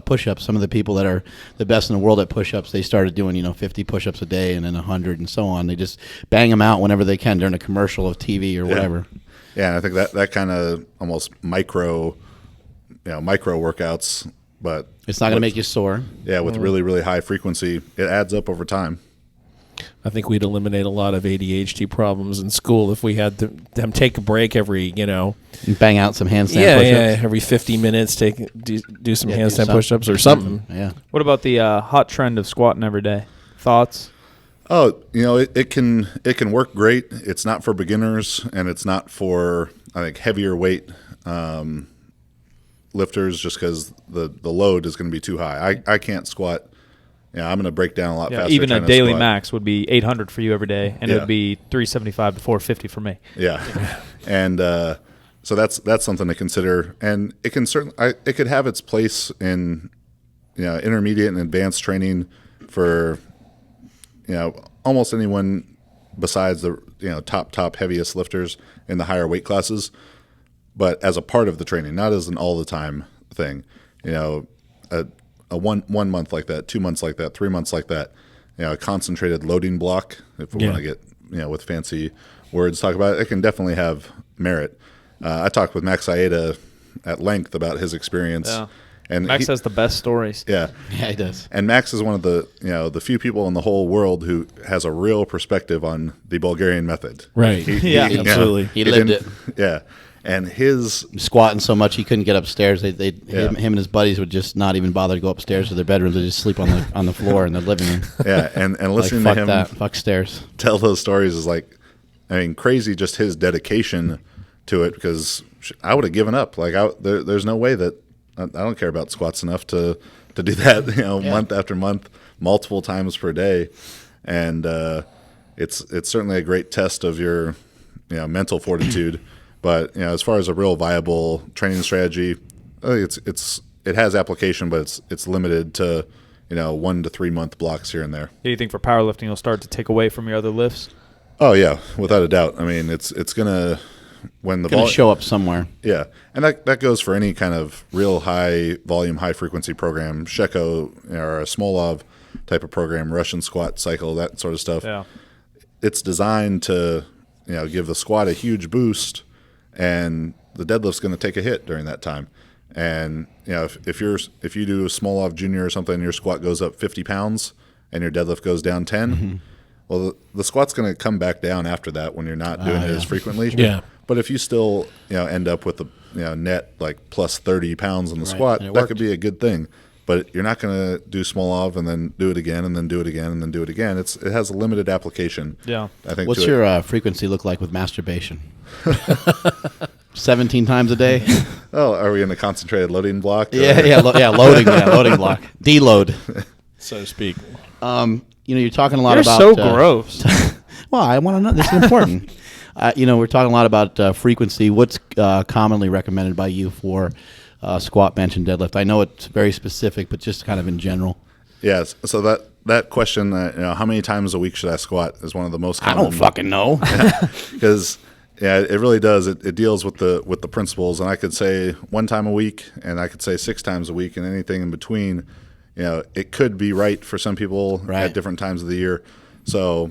push-ups. Some of the people that are the best in the world at push-ups, they started doing 50 push-ups a day and then 100 and so on. They just bang them out whenever they can during a commercial of TV or whatever. Yeah, and I think that kind of almost micro workouts, but It's not going to make you sore. Yeah, with really, really high frequency, it adds up over time. I think we'd eliminate a lot of ADHD problems in school if we had them take a break every, And bang out some handstand push-ups. every 50 minutes, do some Yeah, handstand do push-ups or something. Yeah. What about the hot trend of squatting every day? Thoughts? Oh, it can work great. It's not for beginners, and it's not for, I think, heavier weight lifters, just because the load is going to be too high. I can't squat. I'm going to break down a lot faster. Even a trying to daily squat. max would be 800 for you every day, and it would be 375 to 450 for me. Yeah, and so that's something to consider, and it can it could have its place in intermediate and advanced training for almost anyone besides the top heaviest lifters in the higher weight classes, but as a part of the training, not as an all the time thing. A 1 month like that, 2 months like that, 3 months like that, a concentrated loading block, if we want to get, with fancy words, talk about it, it can definitely have merit. I talked with Max Aida at length about his experience. Yeah. And Max has the best stories. Yeah. Yeah, he does. And Max is one of the, the few people in the whole world who has a real perspective on the Bulgarian method. Right. Absolutely. He lived it. Yeah. And his Squatting so much he couldn't get upstairs. Him and his buddies would just not even bother to go upstairs to their bedrooms. They just sleep on the floor in their living room. Yeah, and listening fuck to him that. Fuck stairs. tell those stories is like, crazy. Just his dedication to it, because I would have given up. Like there's no way that I don't care about squats enough to do that. Month after month, multiple times per day, and it's certainly a great test of your mental fortitude. But as far as a real viable training strategy, I think it has application, but it's limited to 1 to 3 month blocks here and there. Do you think for powerlifting you'll start to take away from your other lifts? Oh yeah, without a doubt. It's gonna when the Going to show up somewhere. Yeah, and that goes for any kind of real high volume, high frequency program, Sheko or a Smolov type of program, Russian squat cycle, that sort of stuff. Yeah. It's designed to give the squat a huge boost, and the deadlift's going to take a hit during that time. And if you do a Smolov Junior or something, and your squat goes up 50 pounds and your deadlift goes down 10, well, the squat's going to come back down after that when you're not doing it as frequently. Yeah. But if you still end up with a net like plus 30 pounds on the squat, and it that worked. could be a good thing. But you're not going to do Smolov and then do it again and then do it again and then do it again. It has a limited application. Yeah. I think. What's your frequency look like with masturbation? 17 times a day? Oh, are we in a concentrated loading block? Loading block. Deload. So to speak. You're talking a lot You're about. so gross. Well, I want to know. This is important. We're talking a lot about frequency. What's commonly recommended by you for squat, bench, and deadlift? I know it's very specific, but just kind of in general. Yes. So that question, how many times a week should I squat, is one of the most common. I don't fucking know. Because it really does. It deals with the principles, and I could say 1 time a week, and I could say 6 times a week, and anything in between. it could be right for some people Right. at different times of the year. So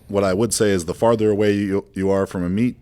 what I would say is the farther away you are from a meet,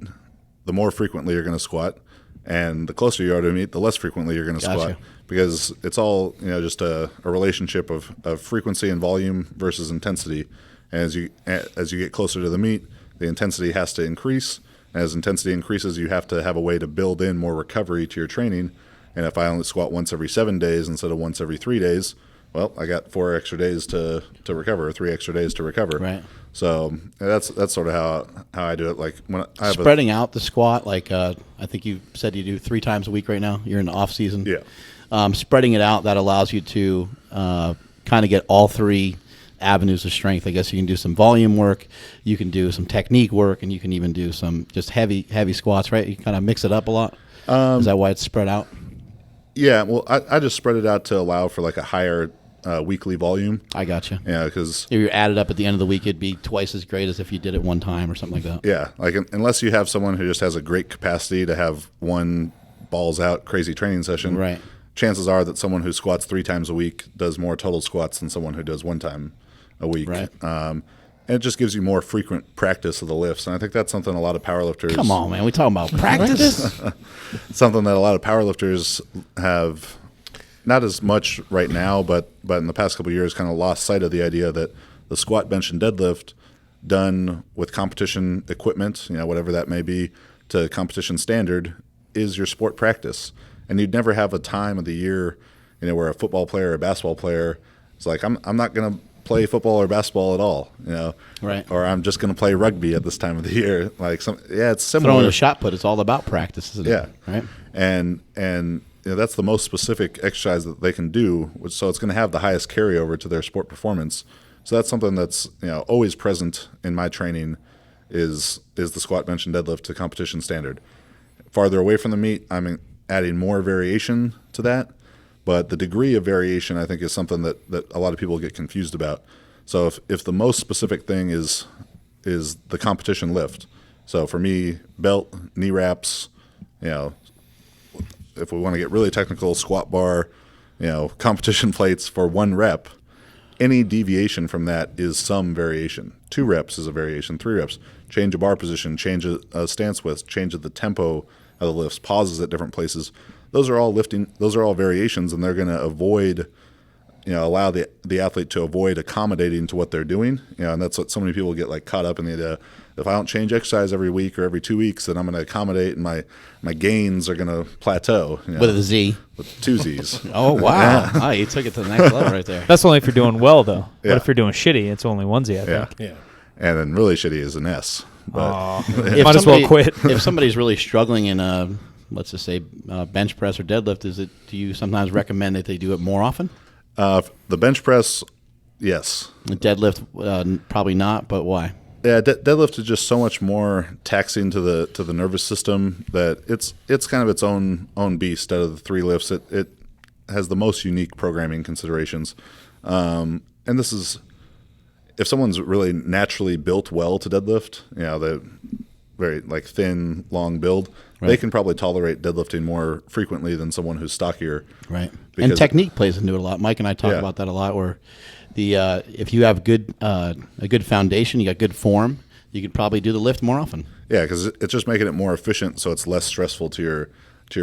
the more frequently you're going to squat. And the closer you are to a meet, the less frequently you're going to Gotcha. squat. Because it's all just a relationship of frequency and volume versus intensity. And as you get closer to the meet, the intensity has to increase. As intensity increases, you have to have a way to build in more recovery to your training. And if I only squat once every 7 days instead of once every 3 days, well, I got 4 extra days to recover, or 3 extra days to recover. Right. So that's sort of how I do it. Like when I have Spreading out the squat, like I think you said you do 3 times a week right now. You're in the off season. Yeah. Spreading it out, that allows you to kind of get all 3 avenues of strength. I guess you can do some volume work, you can do some technique work, and you can even do some just heavy squats, right? You kind of mix it up a lot. Is that why it's spread out? Yeah, well, I just spread it out to allow for like a higher weekly volume. I gotcha. Yeah, because If you add it up at the end of the week, it'd be twice as great as if you did it one time or something like that. yeah, like unless you have someone who just has a great capacity to have one balls out crazy training session, Right. chances are that someone who squats 3 times a week does more total squats than someone who does 1 time a week. Right. And it just gives you more frequent practice of the lifts, and I think that's something a lot of powerlifters. Come on, man. We talking about practice? Something that a lot of powerlifters have, not as much right now, but in the past couple of years, kind of lost sight of the idea that the squat, bench, and deadlift done with competition equipment, whatever that may be, to competition standard, is your sport practice. And you'd never have a time of the year, where a football player or a basketball player is like, I'm not going to play football or basketball at all, Right. Or I'm just going to play rugby at this time of the year. Like it's similar. Throwing a shot put, it's all about practice, isn't Yeah. it? Right? And that's the most specific exercise that they can do, so it's going to have the highest carryover to their sport performance. So that's something that's always present in my training is the squat, bench, and deadlift to competition standard. Farther away from the meet, I'm adding more variation to that, but the degree of variation I think is something that a lot of people get confused about. So if the most specific thing is the competition lift, so for me, belt, knee wraps, if we want to get really technical, squat bar, competition plates for 1 rep, any deviation from that is some variation. 2 reps is a variation, 3 reps. Change a bar position, change a stance width, change the tempo of the lifts, pauses at different places. Those are all variations, and they're going to avoid, allow the athlete to avoid accommodating to what they're doing. And that's what so many people get caught up in the idea. If I don't change exercise every week or every 2 weeks, then I'm going to accommodate, and my gains are going to plateau. With a Z. With 2 Z's. Oh, wow. Oh, you took it to the next level right there. That's only if you're doing well, though. Yeah. What if you're doing shitty? It's only onesie, I Yeah. think. Yeah. And then really shitty is an S. But Might as well quit. If somebody's really struggling in let's just say bench press or deadlift, do you sometimes recommend that they do it more often? the bench press, yes. The deadlift, probably not, but why? Yeah, deadlift is just so much more taxing to the nervous system that it's kind of its own beast out of the 3 lifts. It has the most unique programming considerations, and this is if someone's really naturally built well to deadlift, the very thin, long build, right, they can probably tolerate deadlifting more frequently than someone who's stockier. Right, and technique plays into it a lot. Mike and I talk about that a lot. Where if you have a good foundation, you got good form, you could probably do the lift more often. Yeah, because it's just making it more efficient, so it's less stressful to your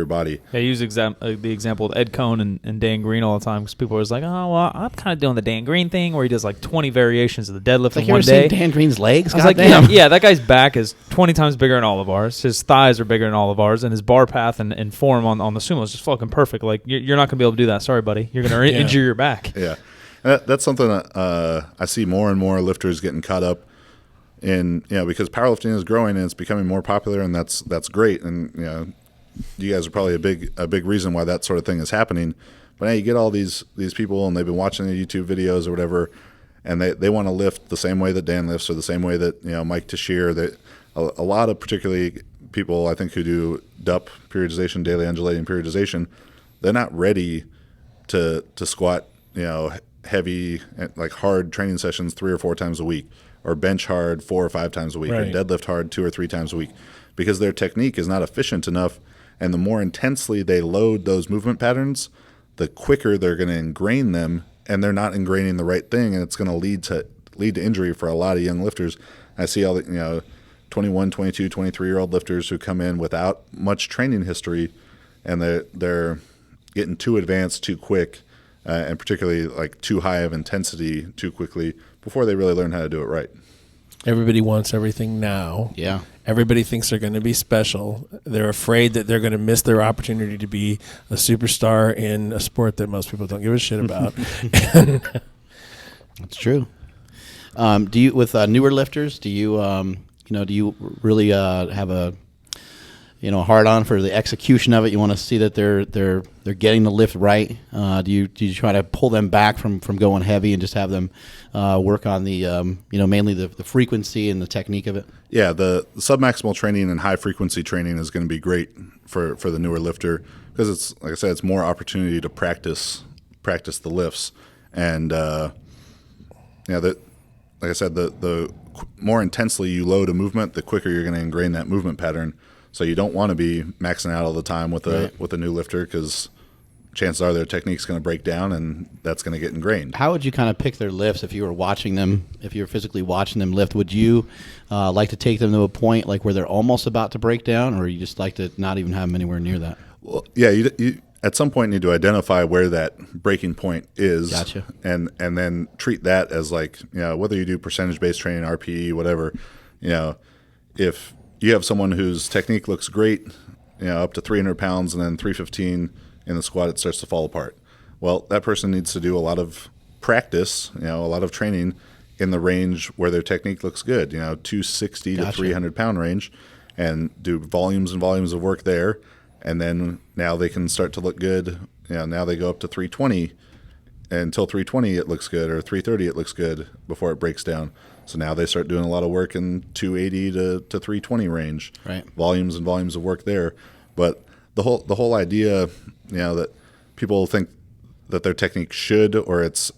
body. I use the example of Ed Cohn and Dan Green all the time because people are always like, oh, well, I'm kind of doing the Dan Green thing where he does 20 variations of the deadlift in you one ever day. seen Dan Green's legs? I was like, yeah, that guy's back is 20 times bigger than all of ours. His thighs are bigger than all of ours, and his bar path and form on the sumo is just fucking perfect. You're not going to be able to do that. Sorry, buddy. You're going to injure your back. Yeah. That's something I see more and more lifters getting caught up in, because powerlifting is growing and it's becoming more popular, and that's great. And, you guys are probably a big reason why that sort of thing is happening. But now you get all these people, and they've been watching the YouTube videos or whatever, and they want to lift the same way that Dan lifts or the same way that Mike Teixeira. A lot of particularly people I think who do DUP, periodization, daily undulating periodization, they're not ready to squat heavy hard training sessions 3 or 4 times a week, or bench hard 4 or 5 times a week, right, or deadlift hard 2 or 3 times a week, because their technique is not efficient enough. And the more intensely they load those movement patterns, the quicker they're going to ingrain them, and they're not ingraining the right thing, and it's going to lead to injury for a lot of young lifters. I see all the 21, 22, 23-year-old lifters who come in without much training history, and they're getting too advanced too quick, and particularly like too high of intensity too quickly before they really learn how to do it right. Everybody wants everything now. Yeah. Everybody thinks they're going to be special. They're afraid that they're going to miss their opportunity to be a superstar in a sport that most people don't give a shit about. That's true. Do you, with newer lifters, do you really have a hard on for the execution of it? You want to see that they're getting the lift right. Do you try to pull them back from going heavy and just have them work on the mainly the frequency and the technique of it? Yeah, the submaximal training and high frequency training is going to be great for the newer lifter, because it's, like I said, it's more opportunity to practice the lifts, and like I said, the more intensely you load a movement, the quicker you're going to ingrain that movement pattern. So you don't want to be maxing out all the time with a new lifter, because chances are their technique's going to break down, and that's going to get ingrained. How would you kind of pick their lifts if you were watching them? If you were physically watching them lift, would you like to take them to a point like where they're almost about to break down, or you just like to not even have them anywhere near that? Well, yeah, you at some point need to identify where that breaking point is. Gotcha. And then treat that as like, whether you do percentage-based training, RPE, whatever, if you have someone whose technique looks great, up to 300 pounds, and then 315 in the squat, it starts to fall apart. Well, that person needs to do a lot of practice, a lot of training in the range where their technique looks good, 260 to 300 pound range, and do volumes and volumes of work there. And then now they can start to look good. Now they go up to 320. Until 320 it looks good, or 330 it looks good before it breaks down. So now they start doing a lot of work in 280 to 320 range. Right. Volumes and volumes of work there. But the whole idea, that people think that their technique should, or it's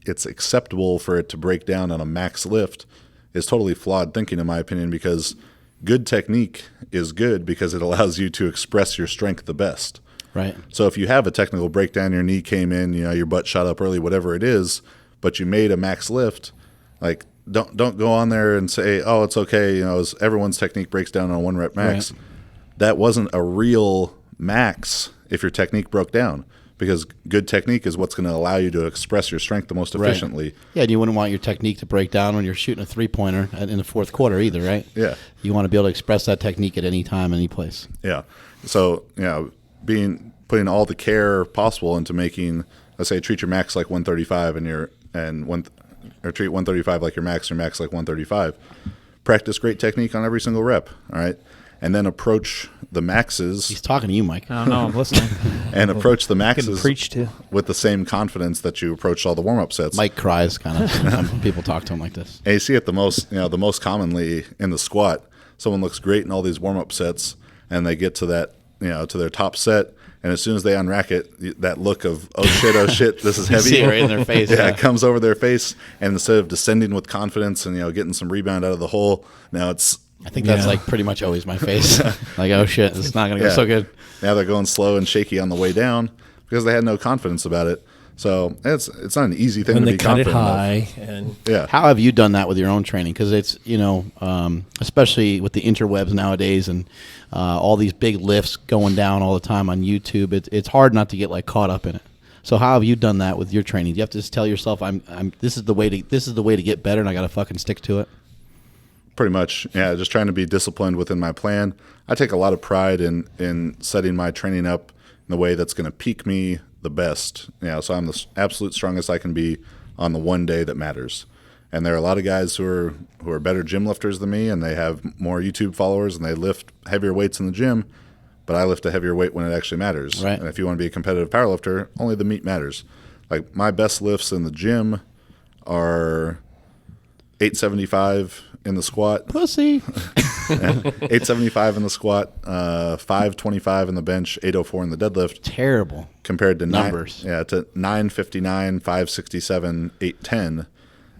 acceptable for it to break down on a max lift, is totally flawed thinking, in my opinion, because good technique is good because it allows you to express your strength the best. Right. So if you have a technical breakdown, your knee came in, your butt shot up early, whatever it is, but you made a max lift, like don't go on there and say, oh, it's okay, everyone's technique breaks down on a 1 rep max. Right. That wasn't a real max if your technique broke down, because good technique is what's going to allow you to express your strength the most efficiently. Right. Yeah, and you wouldn't want your technique to break down when you're shooting a three-pointer in the fourth quarter either, right? Yeah. You want to be able to express that technique at any time, any place. Yeah. So, putting all the care possible into making, let's say, treat your max like 135 or treat 135 like your max like 135. Practice great technique on every single rep, all right? And then approach the maxes. He's talking to you, Mike. I don't know. I'm listening. And approach the maxes preach to. with the same confidence that you approached all the warm-up sets. Mike cries kind of when people talk to him like this. And you see it the most commonly in the squat. Someone looks great in all these warm-up sets, and they get to that, to their top set, and as soon as they unrack it, that look of, oh shit, this is heavy. You see it right in their face. Yeah, it comes over their face, and instead of descending with confidence and, getting some rebound out of the hole, now it's... I think that's like pretty much always my face. Like, oh shit, this is not going to go so good. Now they're going slow and shaky on the way down because they had no confidence about it. So it's not an easy thing to be confident of. When they cut it high. And yeah. How have you done that with your own training? Because it's, especially with the interwebs nowadays and all these big lifts going down all the time on YouTube, it's hard not to get like caught up in it. So how have you done that with your training? Do you have to just tell yourself, this is the way to get better, and I got to fucking stick to it? Pretty much, yeah. Just trying to be disciplined within my plan. I take a lot of pride in setting my training up in the way that's going to peak me the best. So I'm the absolute strongest I can be on the one day that matters. And there are a lot of guys who are better gym lifters than me, and they have more YouTube followers, and they lift heavier weights in the gym. But I lift a heavier weight when it actually matters. Right. And if you want to be a competitive powerlifter, only the meat matters. Like my best lifts in the gym are 875 in the squat. Pussy. 875 in the squat, 525 in the bench, 804 in the deadlift. Terrible. Compared to numbers. To 959, 567, 810.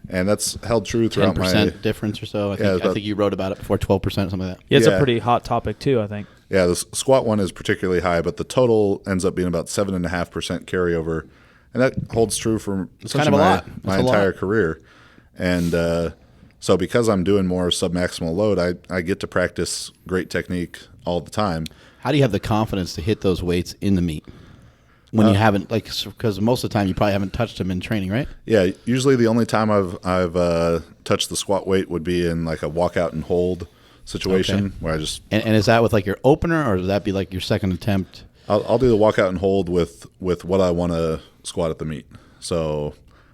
And that's held true throughout 10% difference or so. I think you wrote about it before, 12%, something like that. Yeah, it's Yeah. a pretty hot topic too, I think. Yeah, the squat one is particularly high, but the total ends up being about 7.5% carryover, and that holds true for kind of a lot. my That's a entire lot. career. And so because I'm doing more submaximal load, I get to practice great technique all the time. How do you have the confidence to hit those weights in the meet when you haven't, like, because most of the time you probably haven't touched them in training, right? Yeah, usually the only time I've touched the squat weight would be in like a walkout and hold situation Okay. where I just And is that with like your opener, or does that be like your second attempt? I'll do the walkout and hold with what I want to squat at the meet. So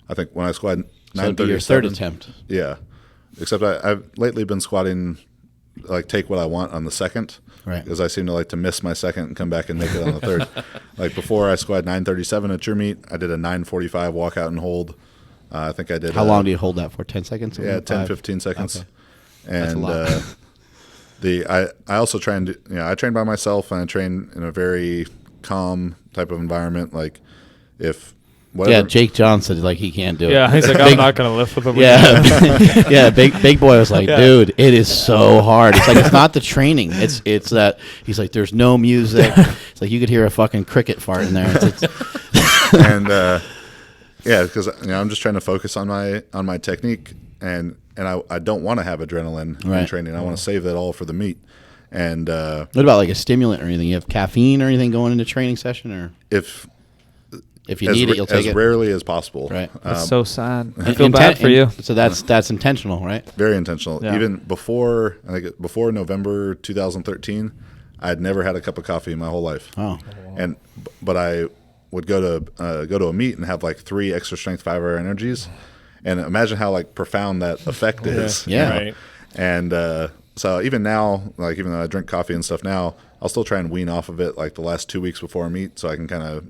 I think when I squat So it'd be your third 937, attempt. yeah. Except I've lately been squatting like take what I want on the second, Right. Because I seem to like to miss my second and come back and make it on the third. Like before, I squatted 937 at your meet. I did a 945 walkout and hold. I think I did. How long do you hold that for? 10 seconds? Yeah, 10, 5? 15 seconds. Okay. And That's a lot. I also train. I train by myself, and I train in a very calm type of environment. Like if whatever. Yeah, Jake John said like he can't do it. Yeah, he's like, I'm not going to lift with him. Yeah, yeah. Big boy was like, dude, it is so hard. It's like it's not the training. It's that he's like, there's no music. It's like you could hear a fucking cricket fart in there. And yeah, because I'm just trying to focus on my technique, and I don't want to have adrenaline in Right. training. I want to save that all for the meet. And What about like a stimulant or anything? You have caffeine or anything going into training session, or if you need it, you'll take as it. rarely as possible. Right. That's so sad. I feel bad for you. So that's intentional, right? Very intentional. Yeah. Even before before November 2013, I had never had a cup of coffee in my whole life. Oh, But I would go to a meet and have like 3 extra strength 5-hour energies, and imagine how like profound that effect is. Yeah. you know? Right. And so even now, like even though I drink coffee and stuff now, I'll still try and wean off of it like the last 2 weeks before a meet, so I can kind of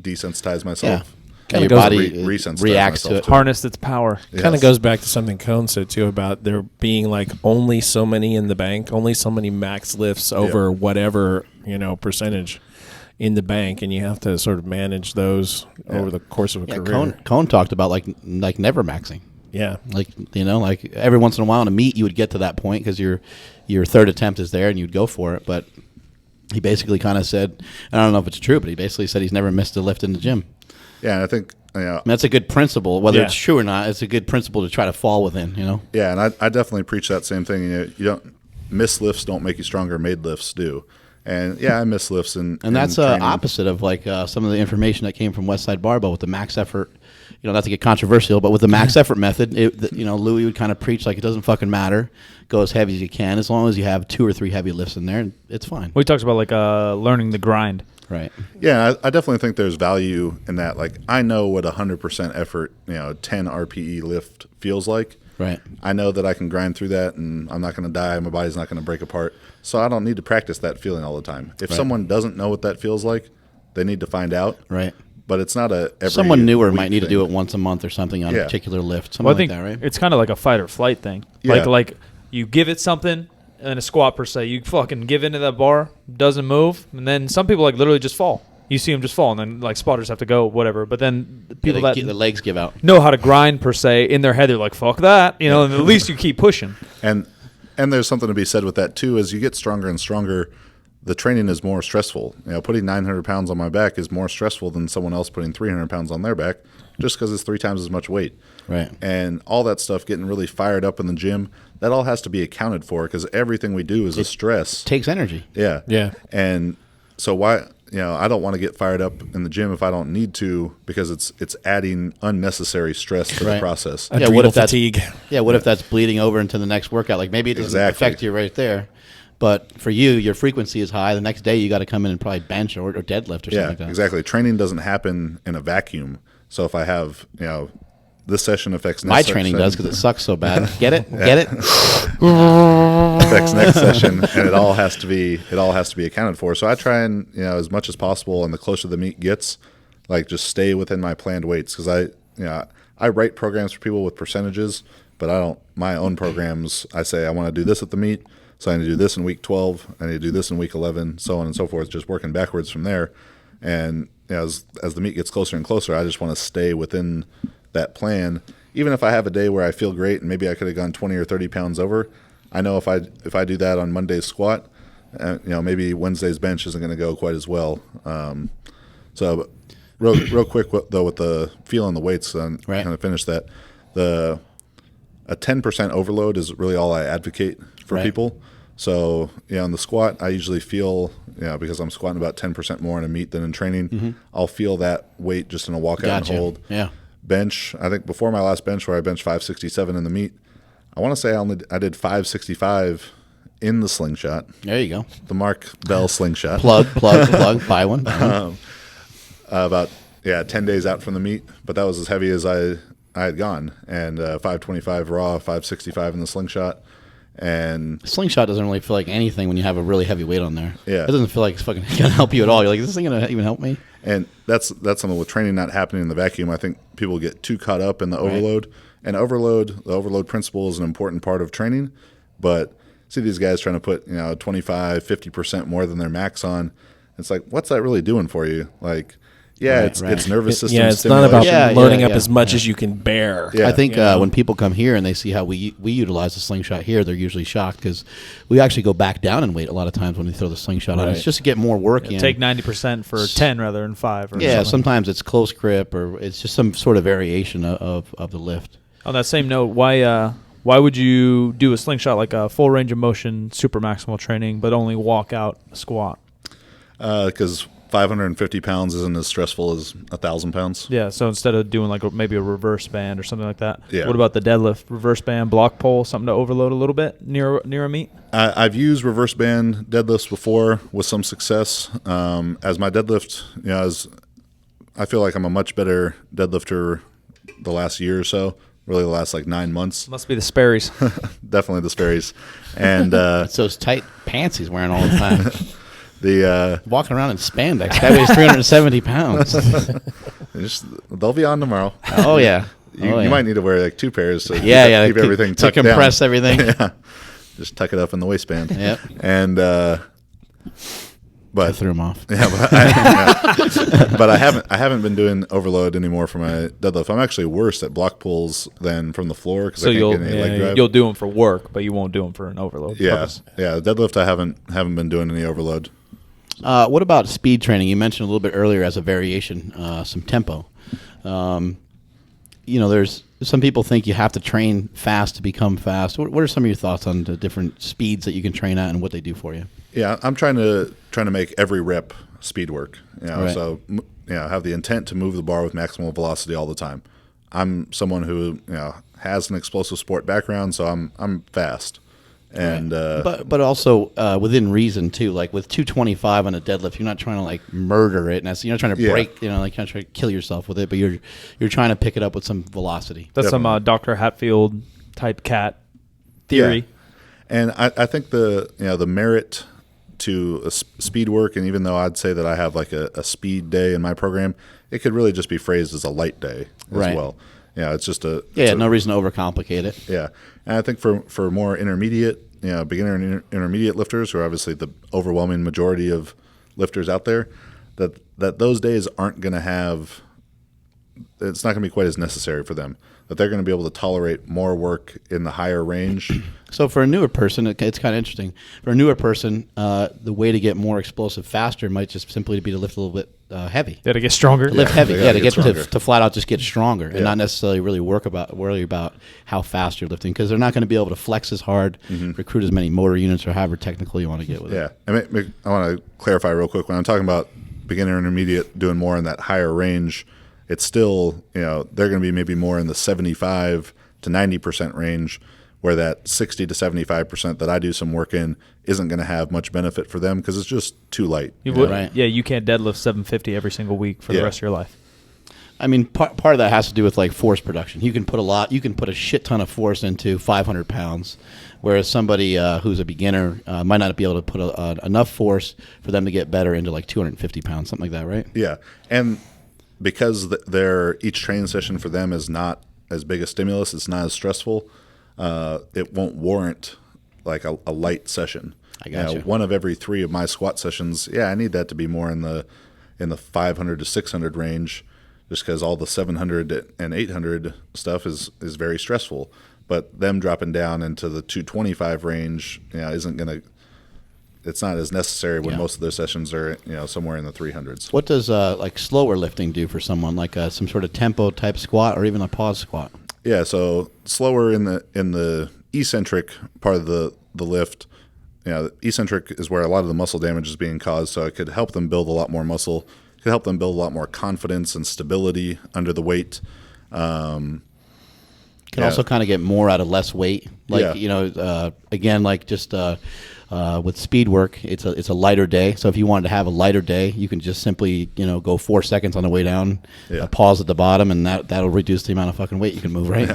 desensitize myself. Yeah, your goes body resensitize reacts to myself it. Harness its power. Kind of Yes. goes back to something Cone said too about there being like only so many in the bank, only so many max lifts over whatever percentage in the bank, and you have to sort of manage those over the course of a Yeah, career. Cone talked about like never maxing. Yeah, Like like every once in a while in a meet you would get to that point because your third attempt is there and you'd go for it. But he basically kind of said, I don't know if it's true, but he basically said he's never missed a lift in the gym. Yeah, and I think And that's a good principle, whether Yeah. it's true or not. It's a good principle to try to fall within. Yeah, and I definitely preach that same thing. You don't miss lifts don't make you stronger. Made lifts do. And yeah, I miss lifts And that's training. opposite of like some of the information that came from Westside Barbell with the max effort. Not to get controversial, but with the max effort method, Louis would kind of preach like it doesn't fucking matter. Go as heavy as you can, as long as you have 2 or 3 heavy lifts in there, it's fine. We talked about like learning the grind. Right. Yeah, I definitely think there's value in that. Like I know what 100% effort, 10 RPE lift feels like. Right. I know that I can grind through that, and I'm not going to die. My body's not going to break apart. So I don't need to practice that feeling all the time. If someone doesn't know what that feels like, they need to find out. Right. But it's not Someone newer week might need to thing. do it once a month or something on a Yeah. particular lift, something Well, I think like that, right? it's kind of like a fight or flight thing. Yeah. Like you give it something in a squat per se. You fucking give into that bar, doesn't move, and then some people like literally just fall. You see them just fall, and then like spotters have to go, whatever. But then the people that the legs give out. know how to grind per se in their head, they're like, fuck that, and at least you keep pushing. And there's something to be said with that too. As you get stronger and stronger, the training is more stressful. Putting 900 pounds on my back is more stressful than someone else putting 300 pounds on their back, just because it's 3 times as much weight. Right. And all that stuff, getting really fired up in the gym, that all has to be accounted for because everything we do is a stress. Takes energy. Yeah. Yeah. And so why? I don't want to get fired up in the gym if I don't need to because it's adding unnecessary stress to the Right. process. Yeah, what Adrenal if that's fatigue. Yeah, what if that's bleeding over into the next workout? Like maybe it doesn't Exactly. affect you right there, but for you, your frequency is high. The next day, you got to come in and probably bench or deadlift or something Yeah, like that. exactly. Training doesn't happen in a vacuum. So if I have, this session affects next My session, training does because it sucks so bad. Get it? Get it? affects next session, and it all has to be accounted for. So I try and as much as possible, and the closer the meet gets, like just stay within my planned weights because I write programs for people with percentages, but I don't. My own programs, I say I want to do this at the meet, so I need to do this in week 12, I need to do this in week 11, so on and so forth. Just working backwards from there, and as the meet gets closer and closer, I just want to stay within that plan. Even if I have a day where I feel great and maybe I could have gone 20 or 30 pounds over, I know if I do that on Monday's squat, maybe Wednesday's bench isn't going to go quite as well. So real quick though, with the feeling the weights, and Right. kind of finish that, a 10% overload is really all I advocate for Right. people. So, in the squat, I usually feel, because I'm squatting about 10% more in a meet than in training, I'll feel that weight just in a walkout Gotcha. and hold. Yeah. Bench, I think before my last bench where I benched 567 in the meet, I want to say I did 565 in the slingshot, There you go. the Mark Bell slingshot. Plug. Buy one. Buy one. About 10 days out from the meet, but that was as heavy as I had gone, and 525 raw, 565 in the slingshot, and Slingshot doesn't really feel like anything when you have a really heavy weight on there. Yeah. It doesn't feel like it's fucking gonna help you at all. You're like, is this thing gonna even help me? that's something with training not happening in the vacuum. I think people get too caught up in the overload, and the overload principle is an important part of training, but see these guys trying to put 25, 50% more than their max on. It's like, what's that really doing for you? Like, it's nervous system Yeah, it's not stimulation. about loading up yeah, as much as you can bear. Yeah. I think when people come here and they see how we utilize the slingshot here, they're usually shocked because we actually go back down in weight a lot of times when we throw the slingshot on. Right. It's just to get more work in. Take 90% for 10 rather than 5. Or Yeah, something. sometimes it's close grip or it's just some sort of variation of the lift. On that same note, why would you do a slingshot like a full range of motion, super maximal training, but only walk out a squat? Because 550 pounds isn't as stressful as 1,000 pounds. Yeah, so instead of doing like maybe a reverse band or something like that, Yeah. what about the deadlift, reverse band, block pull, something to overload a little bit near a meet? I've used reverse band deadlifts before with some success. As my deadlift, I feel like I'm a much better deadlifter the last year or so, really the last like 9 months. Must be the Sperry's. Definitely the Sperry's. And It's those tight pants he's wearing all the time. the Walking around in spandex. That weighs 370 pounds. they'll be on tomorrow. Oh, yeah. You might need to wear like 2 pairs to Yeah, keep everything to tucked down. compress everything. Yeah. Just tuck it up in the waistband. Yep. And I but threw him off. yeah, but I haven't been doing overload anymore for my deadlift. I'm actually worse at block pulls than from the floor because So I can't get any leg drive. you'll do them for work, but you won't do them for an overload. Yeah, purpose. yeah. Deadlift, I haven't been doing any overload. What about speed training? You mentioned a little bit earlier as a variation, some tempo. There's some people think you have to train fast to become fast. What are some of your thoughts on the different speeds that you can train at and what they do for you? Yeah, I'm trying to make every rep speed work. Right. So have the intent to move the bar with maximal velocity all the time. I'm someone who has an explosive sport background, so I'm fast. And But also within reason too. Like with 225 on a deadlift, you're not trying to like murder it, and you're not trying to break. Like you're not trying to kill yourself with it, but you're trying to pick it up with some velocity. That's some Definitely. Dr. Hatfield type cat theory. Yeah. And I think the merit to speed work, and even though I'd say that I have like a speed day in my program, it could really just be phrased as a light day as Right. well. It's just No reason to overcomplicate it. Yeah, and I think for more intermediate, beginner and intermediate lifters, who are obviously the overwhelming majority of lifters out there, that those days aren't going to have. It's not going to be quite as necessary for them. That they're going to be able to tolerate more work in the higher range. So for a newer person, it's kind of interesting. For a newer person, the way to get more explosive faster might just simply be to lift a little bit heavy. Yeah, to get stronger. Lift heavy, they gotta to get get stronger. to flat out just get stronger and Yeah. not necessarily really worry about how fast you're lifting because they're not going to be able to flex as hard, recruit as many motor units or however technical you want to get with it. Yeah, I want to clarify real quick. When I'm talking about beginner intermediate doing more in that higher range, it's still, they're going to be maybe more in the 75 to 90% range, where that 60 to 75% that I do some work in isn't going to have much benefit for them because it's just too light. You would, Right. Yeah, you can't deadlift 750 every single week for the Yeah. rest of your life. I mean, part of that has to do with like force production. You can put a shit ton of force into 500 pounds, whereas somebody who's a beginner might not be able to put enough force for them to get better into like 250 pounds, something like that, right? Yeah, and because each training session for them is not as big a stimulus, it's not as stressful, it won't warrant like a light session. I gotcha. One of every 3 of my squat sessions, I need that to be more in the 500 to 600 range, just because all the 700 and 800 stuff is very stressful. But them dropping down into the 225 range, isn't going to it's not as necessary when Yeah. most of their sessions are somewhere in the 300s. What does like slower lifting do for someone, like some sort of tempo type squat or even a pause squat? Yeah, so slower in the eccentric part of the lift. Eccentric is where a lot of the muscle damage is being caused, so it could help them build a lot more muscle. It could help them build a lot more confidence and stability under the weight. Can also kind of get more out of less weight. Like, Yeah. Again, like just with speed work, it's a lighter day. So if you wanted to have a lighter day, you can just simply, go 4 seconds on the way down, Yeah. pause at the bottom, and that'll reduce the amount of fucking weight you can move, right?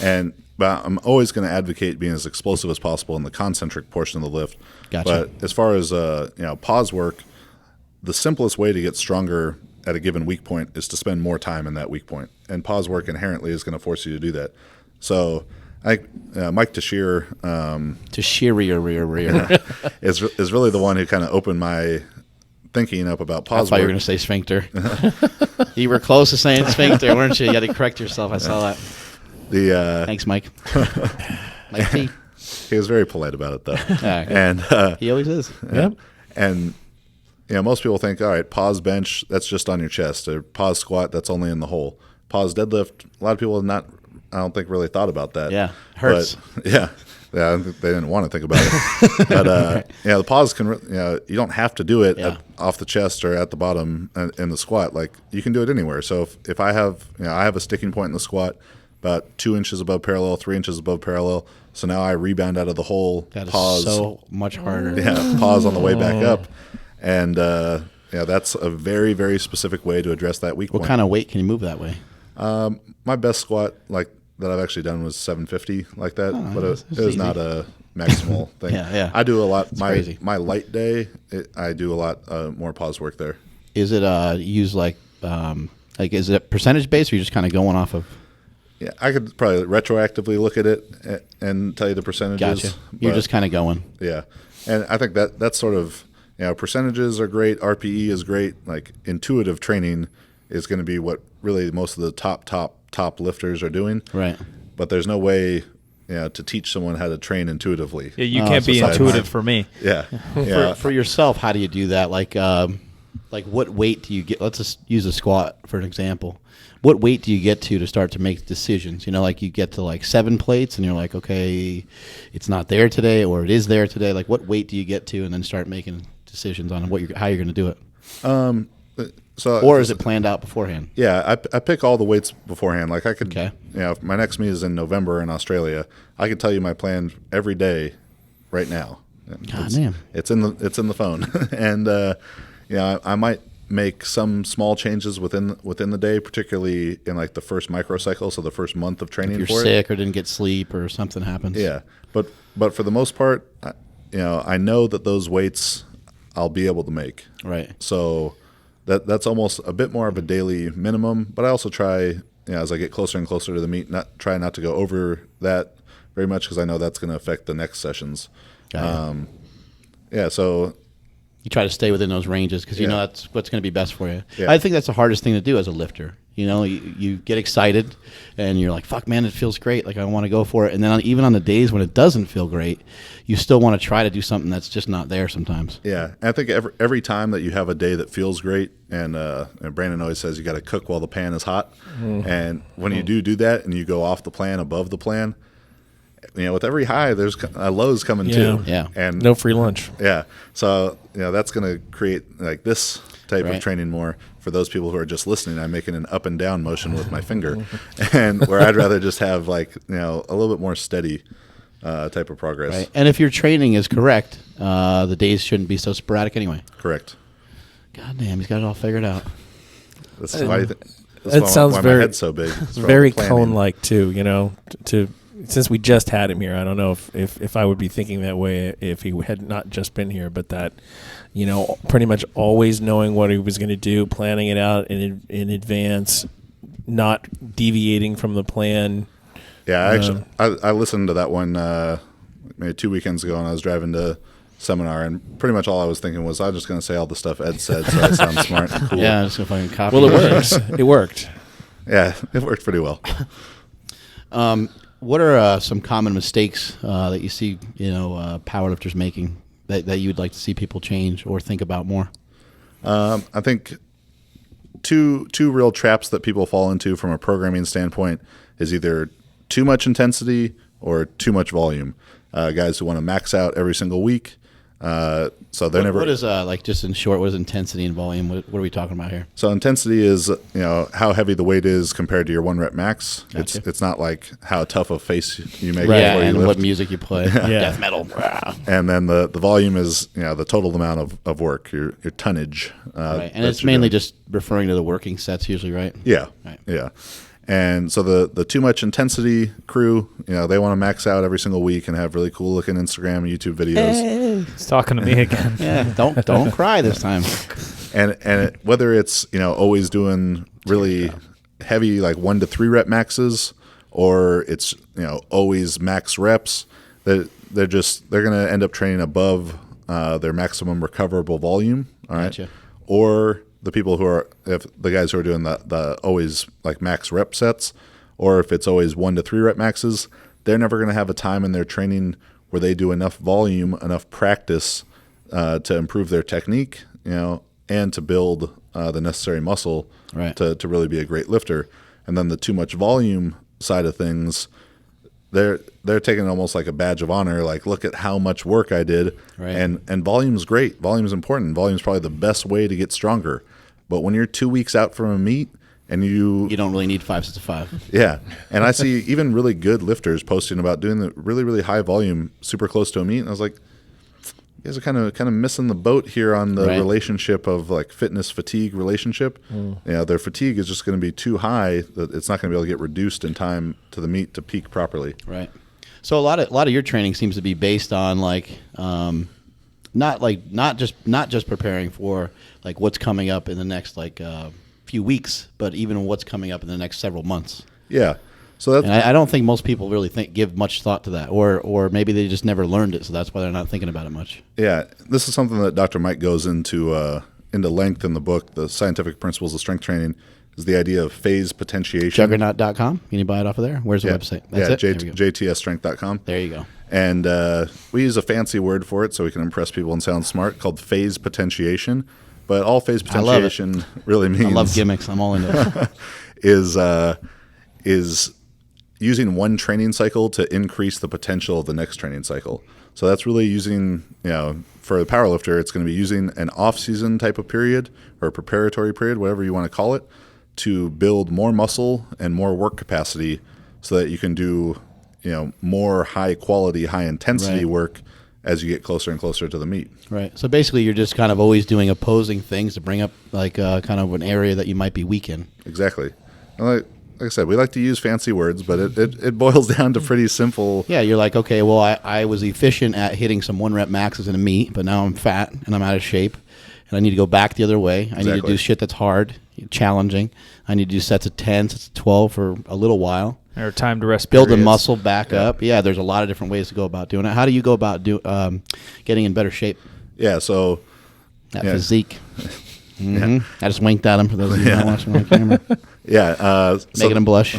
Yeah. But I'm always going to advocate being as explosive as possible in the concentric portion of the lift. Gotcha. But as far as pause work, the simplest way to get stronger at a given weak point is to spend more time in that weak point, and pause work inherently is going to force you to do that. So, Mike Tashir is really the one who kind of opened my thinking up about I pause thought you were work. going to say sphincter. You were close to saying sphincter, weren't you? You had to correct yourself. I saw that. Thanks, Mike. Mike T. He was very polite about it, though. Okay. And He always is. Yep. And most people think, all right, pause bench, that's just on your chest, or pause squat, that's only in the hole. Pause deadlift, a lot of people have I don't think really thought about that. Yeah, hurts. But, yeah, I think they didn't want to think about it. But the pause can, you don't have to do it off the chest or at the bottom in the squat. Like, you can do it anywhere. So if I have, I have a sticking point in the squat about 2 inches above parallel, 3 inches above parallel. So now I rebound out of the hole, That is pause. so much harder. Yeah, pause on the way back up. And that's a very, very specific way to address that weak point. What kind of weight can you move that way? My best squat that I've actually done was 750 like that, but it was easy. not a maximal thing. Yeah. I do a lot. Crazy. My light day, I do a lot more pause work there. Is it used is it percentage based, or you're just kind of going off of? Yeah, I could probably retroactively look at it and tell you the percentages. Gotcha. You're but- just kind of going. Yeah, and I think that's sort of percentages are great. RPE is great. Like, intuitive training is going to be what really most of the top lifters are doing. Right. But there's no way to teach someone how to train intuitively. Yeah, you can't be besides intuitive mine. for me. Yeah, yeah. For yourself, how do you do that? Like what weight do you get? Let's just use a squat for an example. What weight do you get to start to make decisions? Like you get to like 7 plates and you're like, okay, it's not there today, or it is there today. Like, what weight do you get to, and then start making decisions on how you're going to do it? Or is it planned out beforehand? Yeah, I pick all the weights beforehand. Like, I could, Okay. If my next meet is in November in Australia, I could tell you my plan every day, right now. God damn. It's in the phone, and I might make some small changes within the day, particularly in like the first microcycle, so the first month of training. If you're for sick or didn't get sleep or something happens. Yeah, but for the most part, I know that those weights I'll be able to make. Right. So that's almost a bit more of a daily minimum. But I also try, as I get closer and closer to the meet, try not to go over that very much, because I know that's going to affect the next sessions. So You try to stay within those ranges because you know that's what's going to be best for you. Yeah. I think that's the hardest thing to do as a lifter. You get excited and you're like, fuck, man, it feels great. Like, I want to go for it. And then even on the days when it doesn't feel great, you still want to try to do something that's just not there sometimes. Yeah, and I think every time that you have a day that feels great, and Brandon always says you got to cook while the pan is hot. And when you do that and you go off the plan, above the plan, with every high, there's lows coming too. Yeah. And No free lunch. yeah, so that's going to create like this type Right. of training more for those people who are just listening. I'm making an up and down motion with my finger, and where I'd rather just have like a little bit more steady type of progress. Right. And if your training is correct, the days shouldn't be so sporadic anyway. Correct. God damn, he's got it all figured out. That's why. That sounds why very- my head's so big. It's from Very planning. cone-like too. Since we just had him here, I don't know if I would be thinking that way if he had not just been here, but that, pretty much always knowing what he was going to do, planning it out in advance, not deviating from the plan. Yeah, I listened to that one maybe 2 weekends ago, and I was driving to seminar, and pretty much all I was thinking was, I'm just going to say all the stuff Ed said, so I sound smart and cool. Yeah, I'm just going to fucking copy. Well, it works. It worked. Yeah, it worked pretty well. What are some common mistakes that you see, powerlifters making that you'd like to see people change or think about more? I think two real traps that people fall into from a programming standpoint is either too much intensity or too much volume. Guys who want to max out every single week. So they're never. What is like just in short? What is intensity and volume? What are we talking about here? So intensity is how heavy the weight is compared to your 1 rep max. Gotcha. It's not like how tough a face you make Yeah, before you and lift. what music you play. Death metal. And then the volume is the total amount of work, your tonnage. Right. And that it's you're mainly doing. just referring to the working sets usually, right? Yeah. Right. Yeah. And so the too much intensity crew, they want to max out every single week and have really cool looking Instagram and YouTube videos. He's talking to me again. Yeah. Don't cry this time. And whether it's always doing really heavy like 1 to 3 rep maxes, or it's always max reps, they're going to end up training above their maximum recoverable volume. All right. Gotcha. Or the people if the guys who are doing the always like max rep sets, or if it's always 1 to 3 rep maxes, they're never going to have a time in their training where they do enough volume, enough practice to improve their technique, and to build the necessary muscle Right. to really be a great lifter. And then the too much volume side of things, they're taking it almost like a badge of honor. Like, look at how much work I did. Right. And volume's great. Volume's important. Volume's probably the best way to get stronger. But when you're 2 weeks out from a meet and you don't really need 5 sets of 5. yeah, and I see even really good lifters posting about doing the really, really high volume super close to a meet, and I was like, you guys are kind of missing the boat here on the Right. relationship of like fitness fatigue relationship. Their fatigue is just going to be too high that it's not going to be able to get reduced in time to the meet to peak properly. Right. So a lot of your training seems to be based on like not just preparing for like what's coming up in the next few weeks, but even what's coming up in the next several months. Yeah. So that's And I don't think most people really give much thought to that, or maybe they just never learned it, so that's why they're not thinking about it much. Yeah, this is something that Dr. Mike goes into length in the book, The Scientific Principles of Strength Training, is the idea of phase potentiation. Juggernaut.com. Can you buy it off of there? Where's the Yeah. website? That's Yeah, it? There we go. jtsstrength.com. There you go. And we use a fancy word for it so we can impress people and sound smart called phase potentiation. But all phase I love it. potentiation really means I love gimmicks. I'm all into it. is using one training cycle to increase the potential of the next training cycle. So that's really using, for a powerlifter, it's going to be using an off-season type of period or a preparatory period, whatever you want to call it, to build more muscle and more work capacity so that you can do, more high-quality, high-intensity Right. work as you get closer and closer to the meet. Right. So basically, you're just kind of always doing opposing things to bring up kind of an area that you might be weak in. Exactly. And like I said, we like to use fancy words, but it boils down to pretty simple. Yeah, you're like, okay, well, I was efficient at hitting some 1 rep maxes in a meet, but now I'm fat and I'm out of shape, and I need to go back the other way. I need to Exactly. do shit that's hard, challenging. I need to do sets of 10, sets of 12 for a little while. Or time to rest. Build the periods. muscle back up. Yeah, there's a lot of different ways to go about doing it. How do you go about getting in better shape? Yeah, so That Yeah. physique. I just winked at him for those of you not watching on camera. making Him blush.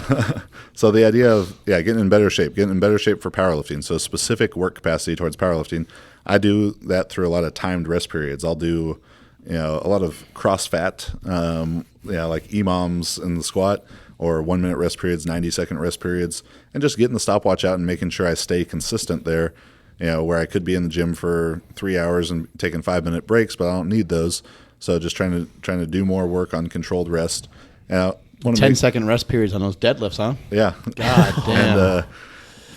So the idea of getting in better shape for powerlifting. So specific work capacity towards powerlifting. I do that through a lot of timed rest periods. I'll do a lot of cross fat, like EMOMs in the squat, or 1 minute rest periods, 90-second rest periods, and just getting the stopwatch out and making sure I stay consistent there. Where I could be in the gym for 3 hours and taking 5-minute breaks, but I don't need those. So just trying to do more work on controlled rest. 10-second rest periods on those deadlifts, huh? Yeah. God damn.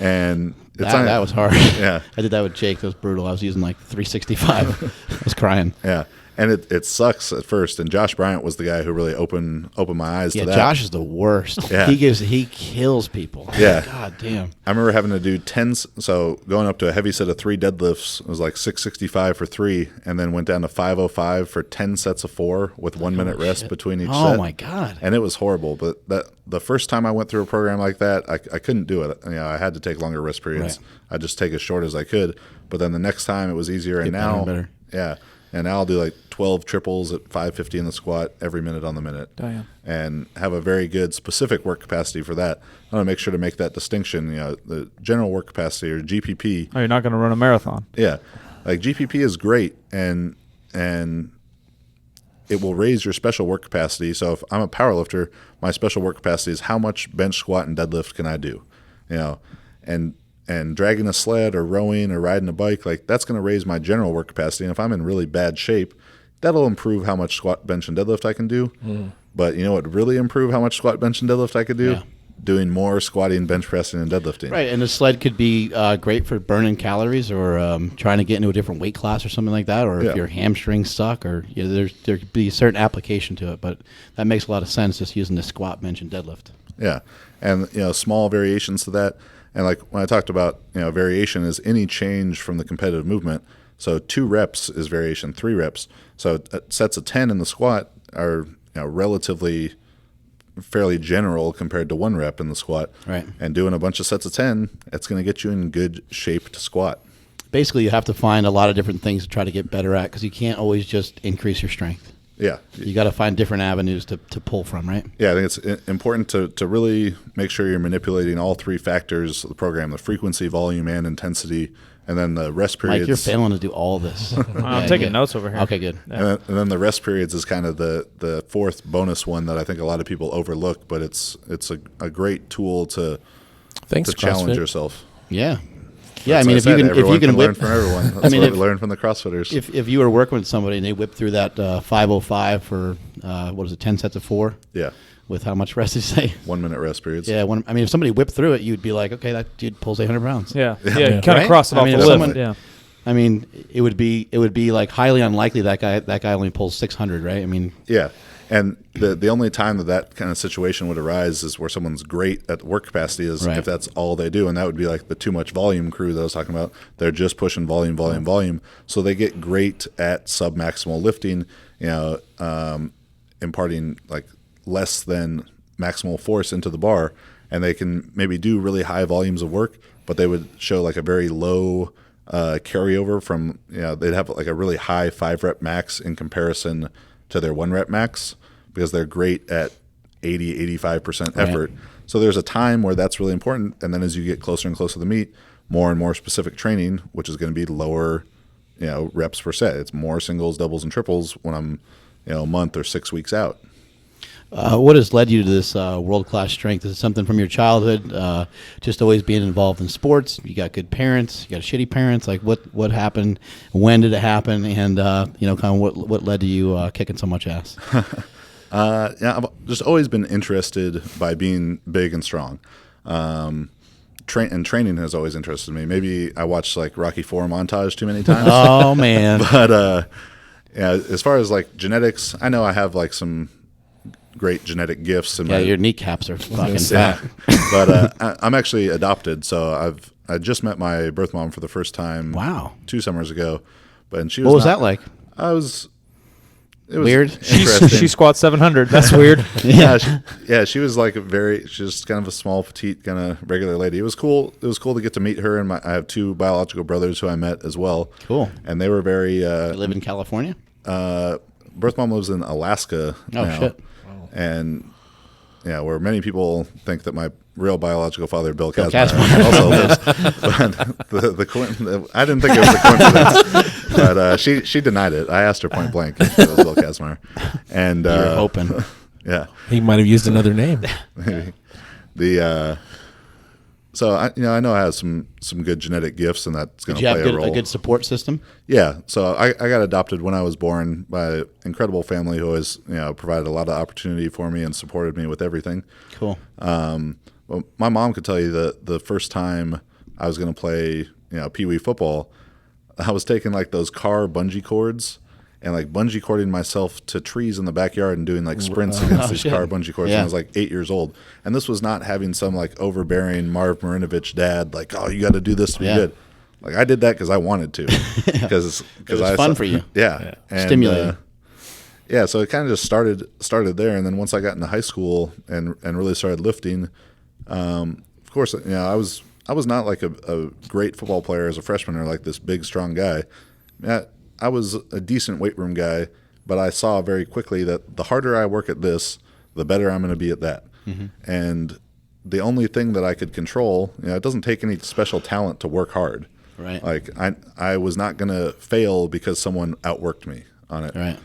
And it's that was hard. Yeah. I did that with Jake. That was brutal. I was using like 365. I was crying. Yeah. And it sucks at first. And Josh Bryant was the guy who really opened my eyes Yeah, to that. Josh is the worst. Yeah. He kills people. Yeah. God damn. I remember having to do 10, so going up to a heavy set of 3 deadlifts, it was like 665 for 3, and then went down to 505 for 10 sets of 4 with 1 minute rest shit. between each set. Oh my God. And it was horrible. But the first time I went through a program like that, I couldn't do it. I had to take longer rest periods. Right. I'd just take as short as I could. But then the next time it was easier. And Get better now, and better. yeah. And now I'll do like 12 triples at 550 in the squat every minute on the minute. Damn. And have a very good specific work capacity for that. I want to make sure to make that distinction. The general work capacity, or GPP. Oh, you're not going to run a marathon. Yeah. Like GPP is great, and it will raise your special work capacity. So if I'm a powerlifter, my special work capacity is how much bench, squat, and deadlift can I do, and dragging a sled or rowing or riding a bike, like that's going to raise my general work capacity. And if I'm in really bad shape, that'll improve how much squat, bench, and deadlift I can do. But you know what would really improve how much squat, bench, and deadlift I could do? Yeah. Doing more squatting, bench pressing, and deadlifting. Right, and the sled could be great for burning calories or trying to get into a different weight class or something like that, or if your hamstrings suck, or there could be a certain application to it. But that makes a lot of sense, just using the squat, bench, and deadlift. Yeah, and small variations to that. And like when I talked about variation is any change from the competitive movement. So 2 reps is variation, 3 reps. So sets of 10 in the squat are relatively fairly general compared to 1 rep in the squat. Right. And doing a bunch of sets of 10, it's going to get you in good shape to squat. Basically, you have to find a lot of different things to try to get better at, because you can't always just increase your strength. Yeah. You got to find different avenues to pull from, right? Yeah, I think it's important to really make sure you're manipulating all 3 factors of the program: the frequency, volume, and intensity, and then the rest periods. Mike, you're failing to do all this. I'm taking notes over here. Okay, good. Yeah. And then the rest periods is kind of the 4th bonus one that I think a lot of people overlook, but it's a great tool to challenge yourself. Yeah. Yeah, I mean, if you can learn whip from everyone. That's what we learn from the CrossFitters. If you were working with somebody and they whip through that 505 for 10 sets of 4? Yeah. With how much rest did you say? 1 minute rest periods. Yeah, if somebody whipped through it, you'd be like, okay, that dude pulls 800 pounds. Yeah. Kind of cross it off the list. Yeah. I mean, it would be like highly unlikely that guy only pulls 600, right? I mean, yeah. And the only time that kind of situation would arise is where someone's great at work capacity is if that's all they do. And that would be like the too much volume crew that I was talking about. They're just pushing volume. So they get great at submaximal lifting, imparting like less than maximal force into the bar. And they can maybe do really high volumes of work, but they would show like a very low carryover from, they'd have like a really high 5-rep max in comparison to their 1-rep max, because they're great at 80-85% effort. Right. So there's a time where that's really important, and then as you get closer and closer to the meet, more and more specific training, which is going to be lower reps per set. It's more singles, doubles, and triples when I'm a month or 6 weeks out. What has led you to this world-class strength? Is it something from your childhood, just always being involved in sports? You got good parents, you got shitty parents. Like what happened? When did it happen? And kind of what led to you kicking so much ass? I've just always been interested by being big and strong. Training has always interested me. Maybe I watched like Rocky IV montage too many times. Oh man! But as far as like genetics, I know I have like some great genetic gifts. Your kneecaps are fucking fat. But I'm actually adopted, so I just met my birth mom for the first time. Wow. 2 summers ago, but she was. What was that like? It was weird. She squats 700. That's weird. She was like she's kind of a small, petite, kind of regular lady. It was cool. It was cool to get to meet her, and I have 2 biological brothers who I met as well. Cool. And they were very. They live in California. Birth mom lives in Alaska. Oh now, shit. And where many people think that my real biological father, Bill Kazmaier, also lives. But I didn't think it was a coincidence. But she denied it. I asked her point blank if it was Bill Kazmaier. And you're open. Yeah. He might have used another name. Maybe. So I know I have some good genetic gifts, and that's going to play a role. A good support system? Yeah. So I got adopted when I was born by an incredible family who has provided a lot of opportunity for me and supported me with everything. Cool. Well, my mom could tell you that the first time I was going to play pee-wee football, I was taking like those car bungee cords and like bungee cording myself to trees in the backyard and doing like sprints against these car bungee cords when I was like 8 years old. And this was not having some like overbearing Marv Marinovich dad like, oh, you got to do this to be good. Like I did that because I wanted to. Because it was fun for you. Yeah. And, stimulating. So it kind of just started there. And then once I got into high school and really started lifting, of course, I was not like a great football player as a freshman or like this big, strong guy. I was a decent weight room guy, but I saw very quickly that the harder I work at this, the better I'm going to be at that. Mm-hmm. And the only thing that I could control, it doesn't take any special talent to work hard. Right. Like I was not going to fail because someone outworked me on it. Right.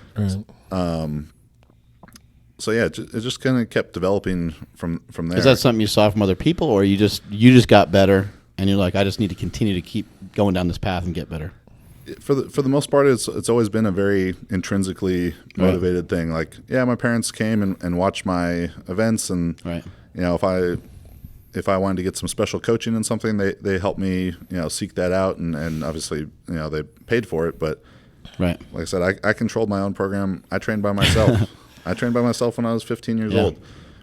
So yeah, it just kind of kept developing from there. Is that something you saw from other people, or you just got better and you're like, I just need to continue to keep going down this path and get better? For the most part, it's always been a very intrinsically motivated thing. Like, yeah, my parents came and watched my events, and Right. you know, if I wanted to get some special coaching in something, they helped me, you know, seek that out, and obviously, you know, they paid for it. But Right. like I said, I controlled my own program. I trained by myself. I trained by myself when I was 15 years old.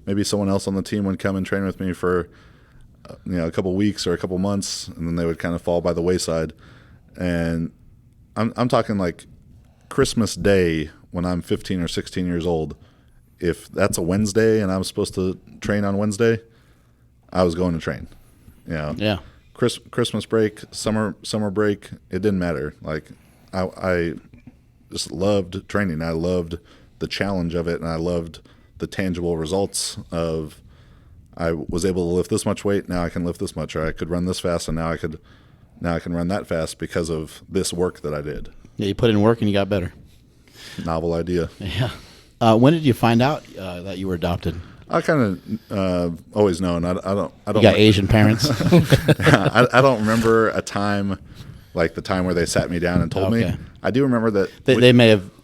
Maybe someone else on the team would come and train with me for you know, a couple weeks or a couple months, and then they would kind of fall by the wayside. And I'm talking like Christmas Day when I'm 15 or 16 years old. If that's a Wednesday and I'm supposed to train on Wednesday, I was going to train. You know, Yeah. Christmas break, summer break, it didn't matter. Like I just loved training. I loved the challenge of it, and I loved the tangible results of I was able to lift this much weight, now I can lift this much, or I could run this fast, and now I can run that fast because of this work that I did. Yeah, you put in work and you got better. Novel idea. Yeah. When did you find out that you were adopted? I kind of always known. I don't. You got Asian parents? I don't remember a time like the time where they sat me down and told me. I do remember that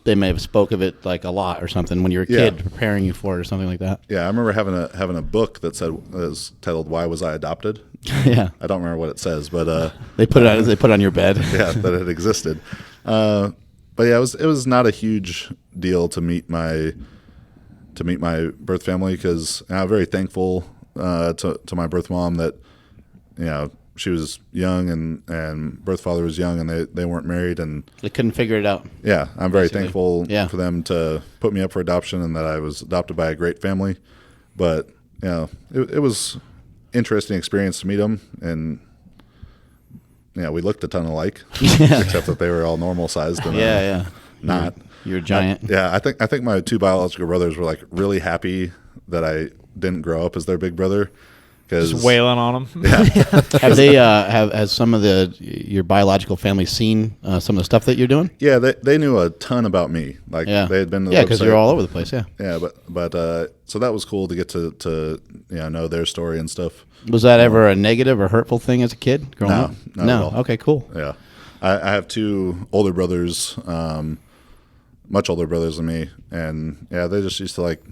They may have spoke of it like a lot or something when you were a kid, preparing you for it or something like that. Yeah, I remember having a book that was titled "Why Was I Adopted?" Yeah. I don't remember what it says, but They put it on your bed. yeah, that it existed. But yeah, it was not a huge deal to meet my birth family, because I'm very thankful to my birth mom that, you know, she was young and birth father was young, and they weren't married, and They couldn't figure it out. yeah, I'm very Basically. thankful Yeah. for them to put me up for adoption, and that I was adopted by a great family. But you know, it was interesting experience to meet them, and yeah, we looked a ton alike, except that they were all normal sized and Yeah. not. You're a giant. Yeah, I think my two biological brothers were like really happy that I didn't grow up as their big brother. Just wailing on them. Have they has some of your biological family seen some of the stuff that you're doing? Yeah, they knew a ton about me. Like Yeah. they had been to the Yeah, because website. you're all over the place. Yeah. Yeah, but so that was cool to get to you know their story and stuff. Was that ever a negative or hurtful thing as a kid growing No, up? not at all. Okay, cool. Yeah, I have two older brothers, much older brothers than me, and yeah, they just used to like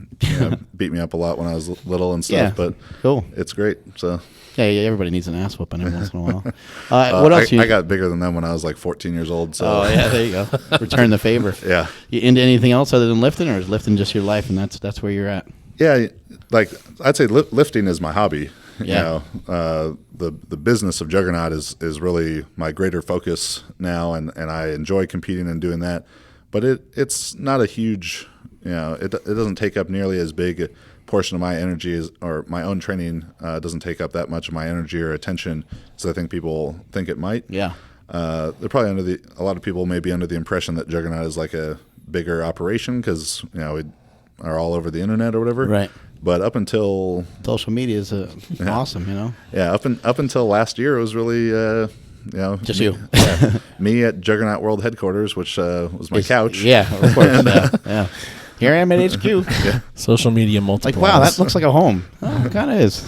beat me up a lot when I was little and stuff. Yeah, But cool. it's great. So Yeah, everybody needs an ass whooping every once in a while. What else? I got bigger than them when I was like 14 years old. So Oh yeah, there you go. Return the favor. yeah. You into anything else other than lifting, or is lifting just your life and that's where you're at? Yeah, like I'd say lifting is my hobby. Yeah. You know, the business of Juggernaut is really my greater focus now, and I enjoy competing and doing that. But it's not a huge, you know, it doesn't take up nearly as big a portion of my energy or my own training doesn't take up that much of my energy or attention as I think people think it might. Yeah. They're probably a lot of people may be under the impression that Juggernaut is like a bigger operation because, you know, we are all over the internet or whatever. Right. But up until Social media is awesome, you know. yeah, up until last year, it was really you know, Just me, you. me at Juggernaut World headquarters, which was my couch. Yeah, of course. Yeah. Here I am at HQ. Social media multiplies. Like, wow, that looks like a home. Oh, it kind of is.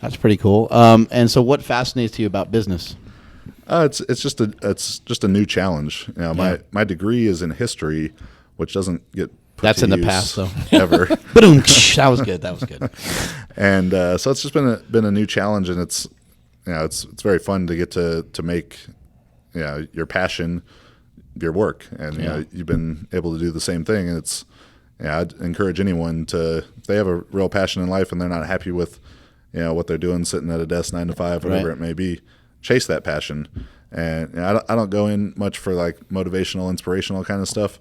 That's pretty cool. And so, what fascinates you about business? It's just a new challenge. You know, my degree is in history, which doesn't get put That's to in the use past, though. ever. Boom! That was good. That was good. And so it's just been a new challenge, and it's you know it's very fun to get to make you know your passion your work, and you know you've been able to do the same thing, and it's I'd encourage anyone to, if they have a real passion in life and they're not happy with you know what they're doing sitting at a desk 9 to 5 whatever it may be, chase that passion. And you know, I don't go in much for like motivational, inspirational kind of stuff,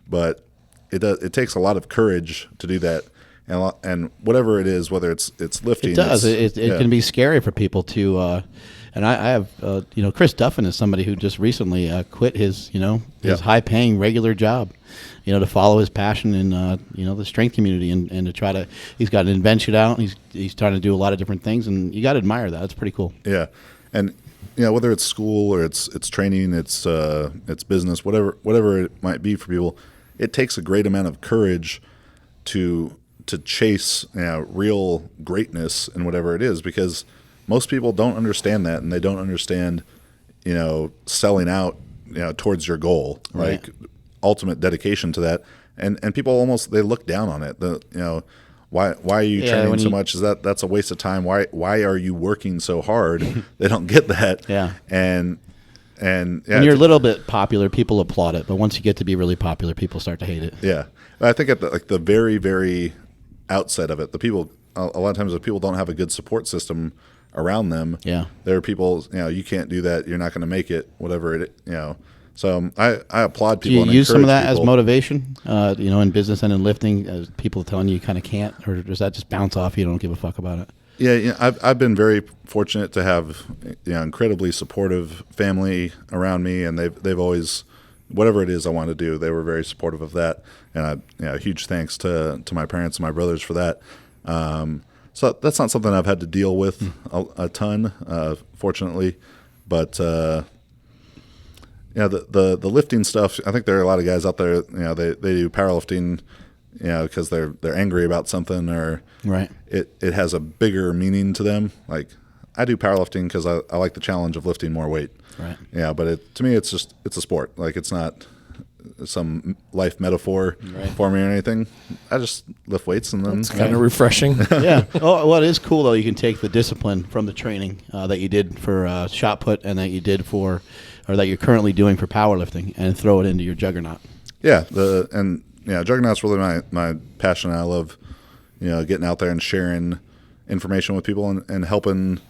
but it takes a lot of courage to do that. And whatever it is, whether it's lifting, It does. It can be scary for people to. And I have, you know, Chris Duffin is somebody who just recently quit his, you know, his high-paying regular job, you know, to follow his passion in, you know, the strength community and to try to. He's got an invention out. He's trying to do a lot of different things, and you got to admire that. It's pretty cool. Yeah, and whether it's school or it's training, it's business, whatever it might be for people, it takes a great amount of courage to chase real greatness in whatever it is, because most people don't understand that, and they don't understand selling out towards your goal, Right. like ultimate dedication to that, and people almost, they look down on it. Why are you training so much? That's a waste of time. Why are you working so hard? They don't get that. Yeah. And when you're a little bit popular, people applaud it, but once you get to be really popular, people start to hate it. Yeah, I think at the very, very outset of it, a lot of times if people don't have a good support system around them, there are people, you can't do that, you're not going to make it, whatever it. So I applaud people. Do you use some of that as motivation, in business and in lifting, as people telling you kind of can't, or does that just bounce off you don't give a fuck about it? Yeah, I've been very fortunate to have incredibly supportive family around me, and they've always, whatever it is I want to do, they were very supportive of that, and huge thanks to my parents and my brothers for that. So that's not something I've had to deal with a ton, fortunately, but the lifting stuff, I think there are a lot of guys out there, they do powerlifting, because they're angry about something, or right. It has a bigger meaning to them. Like, I do powerlifting because I like the challenge of lifting more weight. Right. Yeah, but to me, it's a sport. Like, it's not some life metaphor for me or anything. I just lift weights, and then it's kind of refreshing. Yeah. Oh, well, it is cool though. You can take the discipline from the training that you did for shot put, and that you did or that you're currently doing for powerlifting, and throw it into your Juggernaut. Yeah. Juggernaut's really my passion. I love, getting out there and sharing information with people and helping,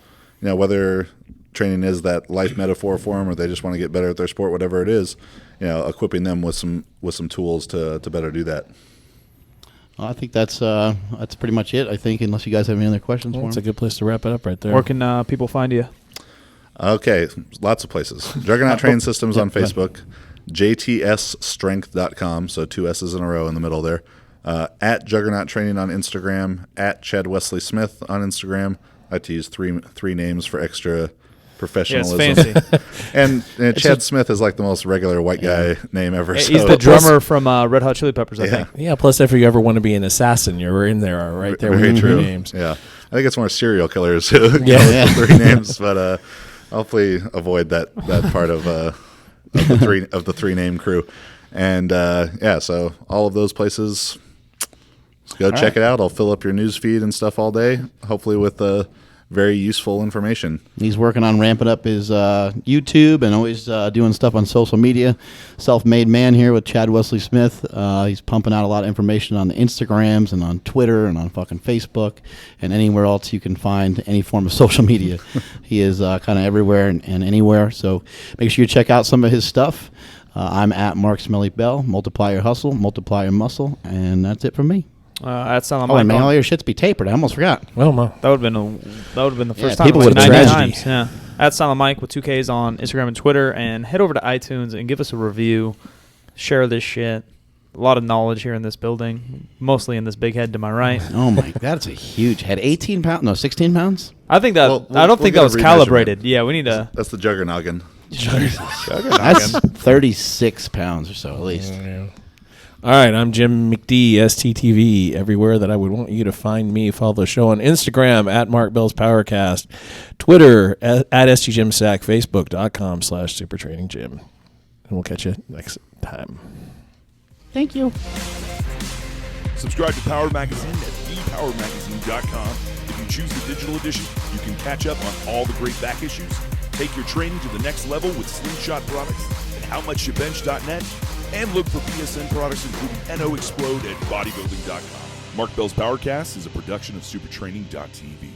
whether training is that life metaphor for them, or they just want to get better at their sport, whatever it is, equipping them with some tools to better do that. Well, I think that's pretty much it. I think, unless you guys have any other questions. It's a good place to wrap it up right there. Where can people find you? Okay, lots of places. Juggernaut Training Systems on Facebook. jtsstrength.com, so 2 S's in a row in the middle there. At Juggernaut Training on Instagram, at Chad Wesley Smith on Instagram. I like to use three names for extra professionalism. Yeah, it's fancy. and Chad Smith is like the most regular white guy name ever. He's the drummer from Red Hot Chili Peppers, I think. Yeah, plus if you ever want to be an assassin, you're in there right there Very with true. 3 names. Yeah, I think it's more serial killers who get 3 names, but hopefully avoid that part of the 3 name crew. And so all of those places, go check it out. I'll fill up your news feed and stuff all day, hopefully with very useful information. He's working on ramping up his YouTube and always doing stuff on social media. Self-made man here with Chad Wesley Smith. He's pumping out a lot of information on the Instagrams and on Twitter and on fucking Facebook and anywhere else you can find any form of social media. He is kind of everywhere and anywhere. So make sure you check out some of his stuff. I'm at Mark Smelly Bell. Multiply your hustle, multiply your muscle, and that's it from me. At Silent Oh, Mike. man, all your shit's be tapered. I almost forgot. Well, no. That would have been the first time. people like would have 90 tragedy. times. Yeah. At Silent Mike with 2 Ks on Instagram and Twitter, and head over to iTunes and give us a review. Share this shit. A lot of knowledge here in this building, mostly in this big head to my right. Oh my, that's a huge head. 18 pounds? No, 16 pounds? I think that I don't think that was calibrated. Yeah, we need to. That's the Jugger-noggin. That's 36 pounds or so at least. Yeah. All right, I'm Jim McD, STTV, everywhere that I would want you to find me. Follow the show on Instagram at Mark Bell's PowerCast, Twitter at STJimSack, Facebook.com/SuperTrainingGym. And we'll catch you next time. Thank you. Subscribe to Power Magazine at thepowermagazine.com. If you choose the digital edition, you can catch up on all the great back issues, take your training to the next level with Slingshot products at howmuchyoubench.net, and look for PSN products including NO Explode at bodybuilding.com. Mark Bell's PowerCast is a production of supertraining.tv.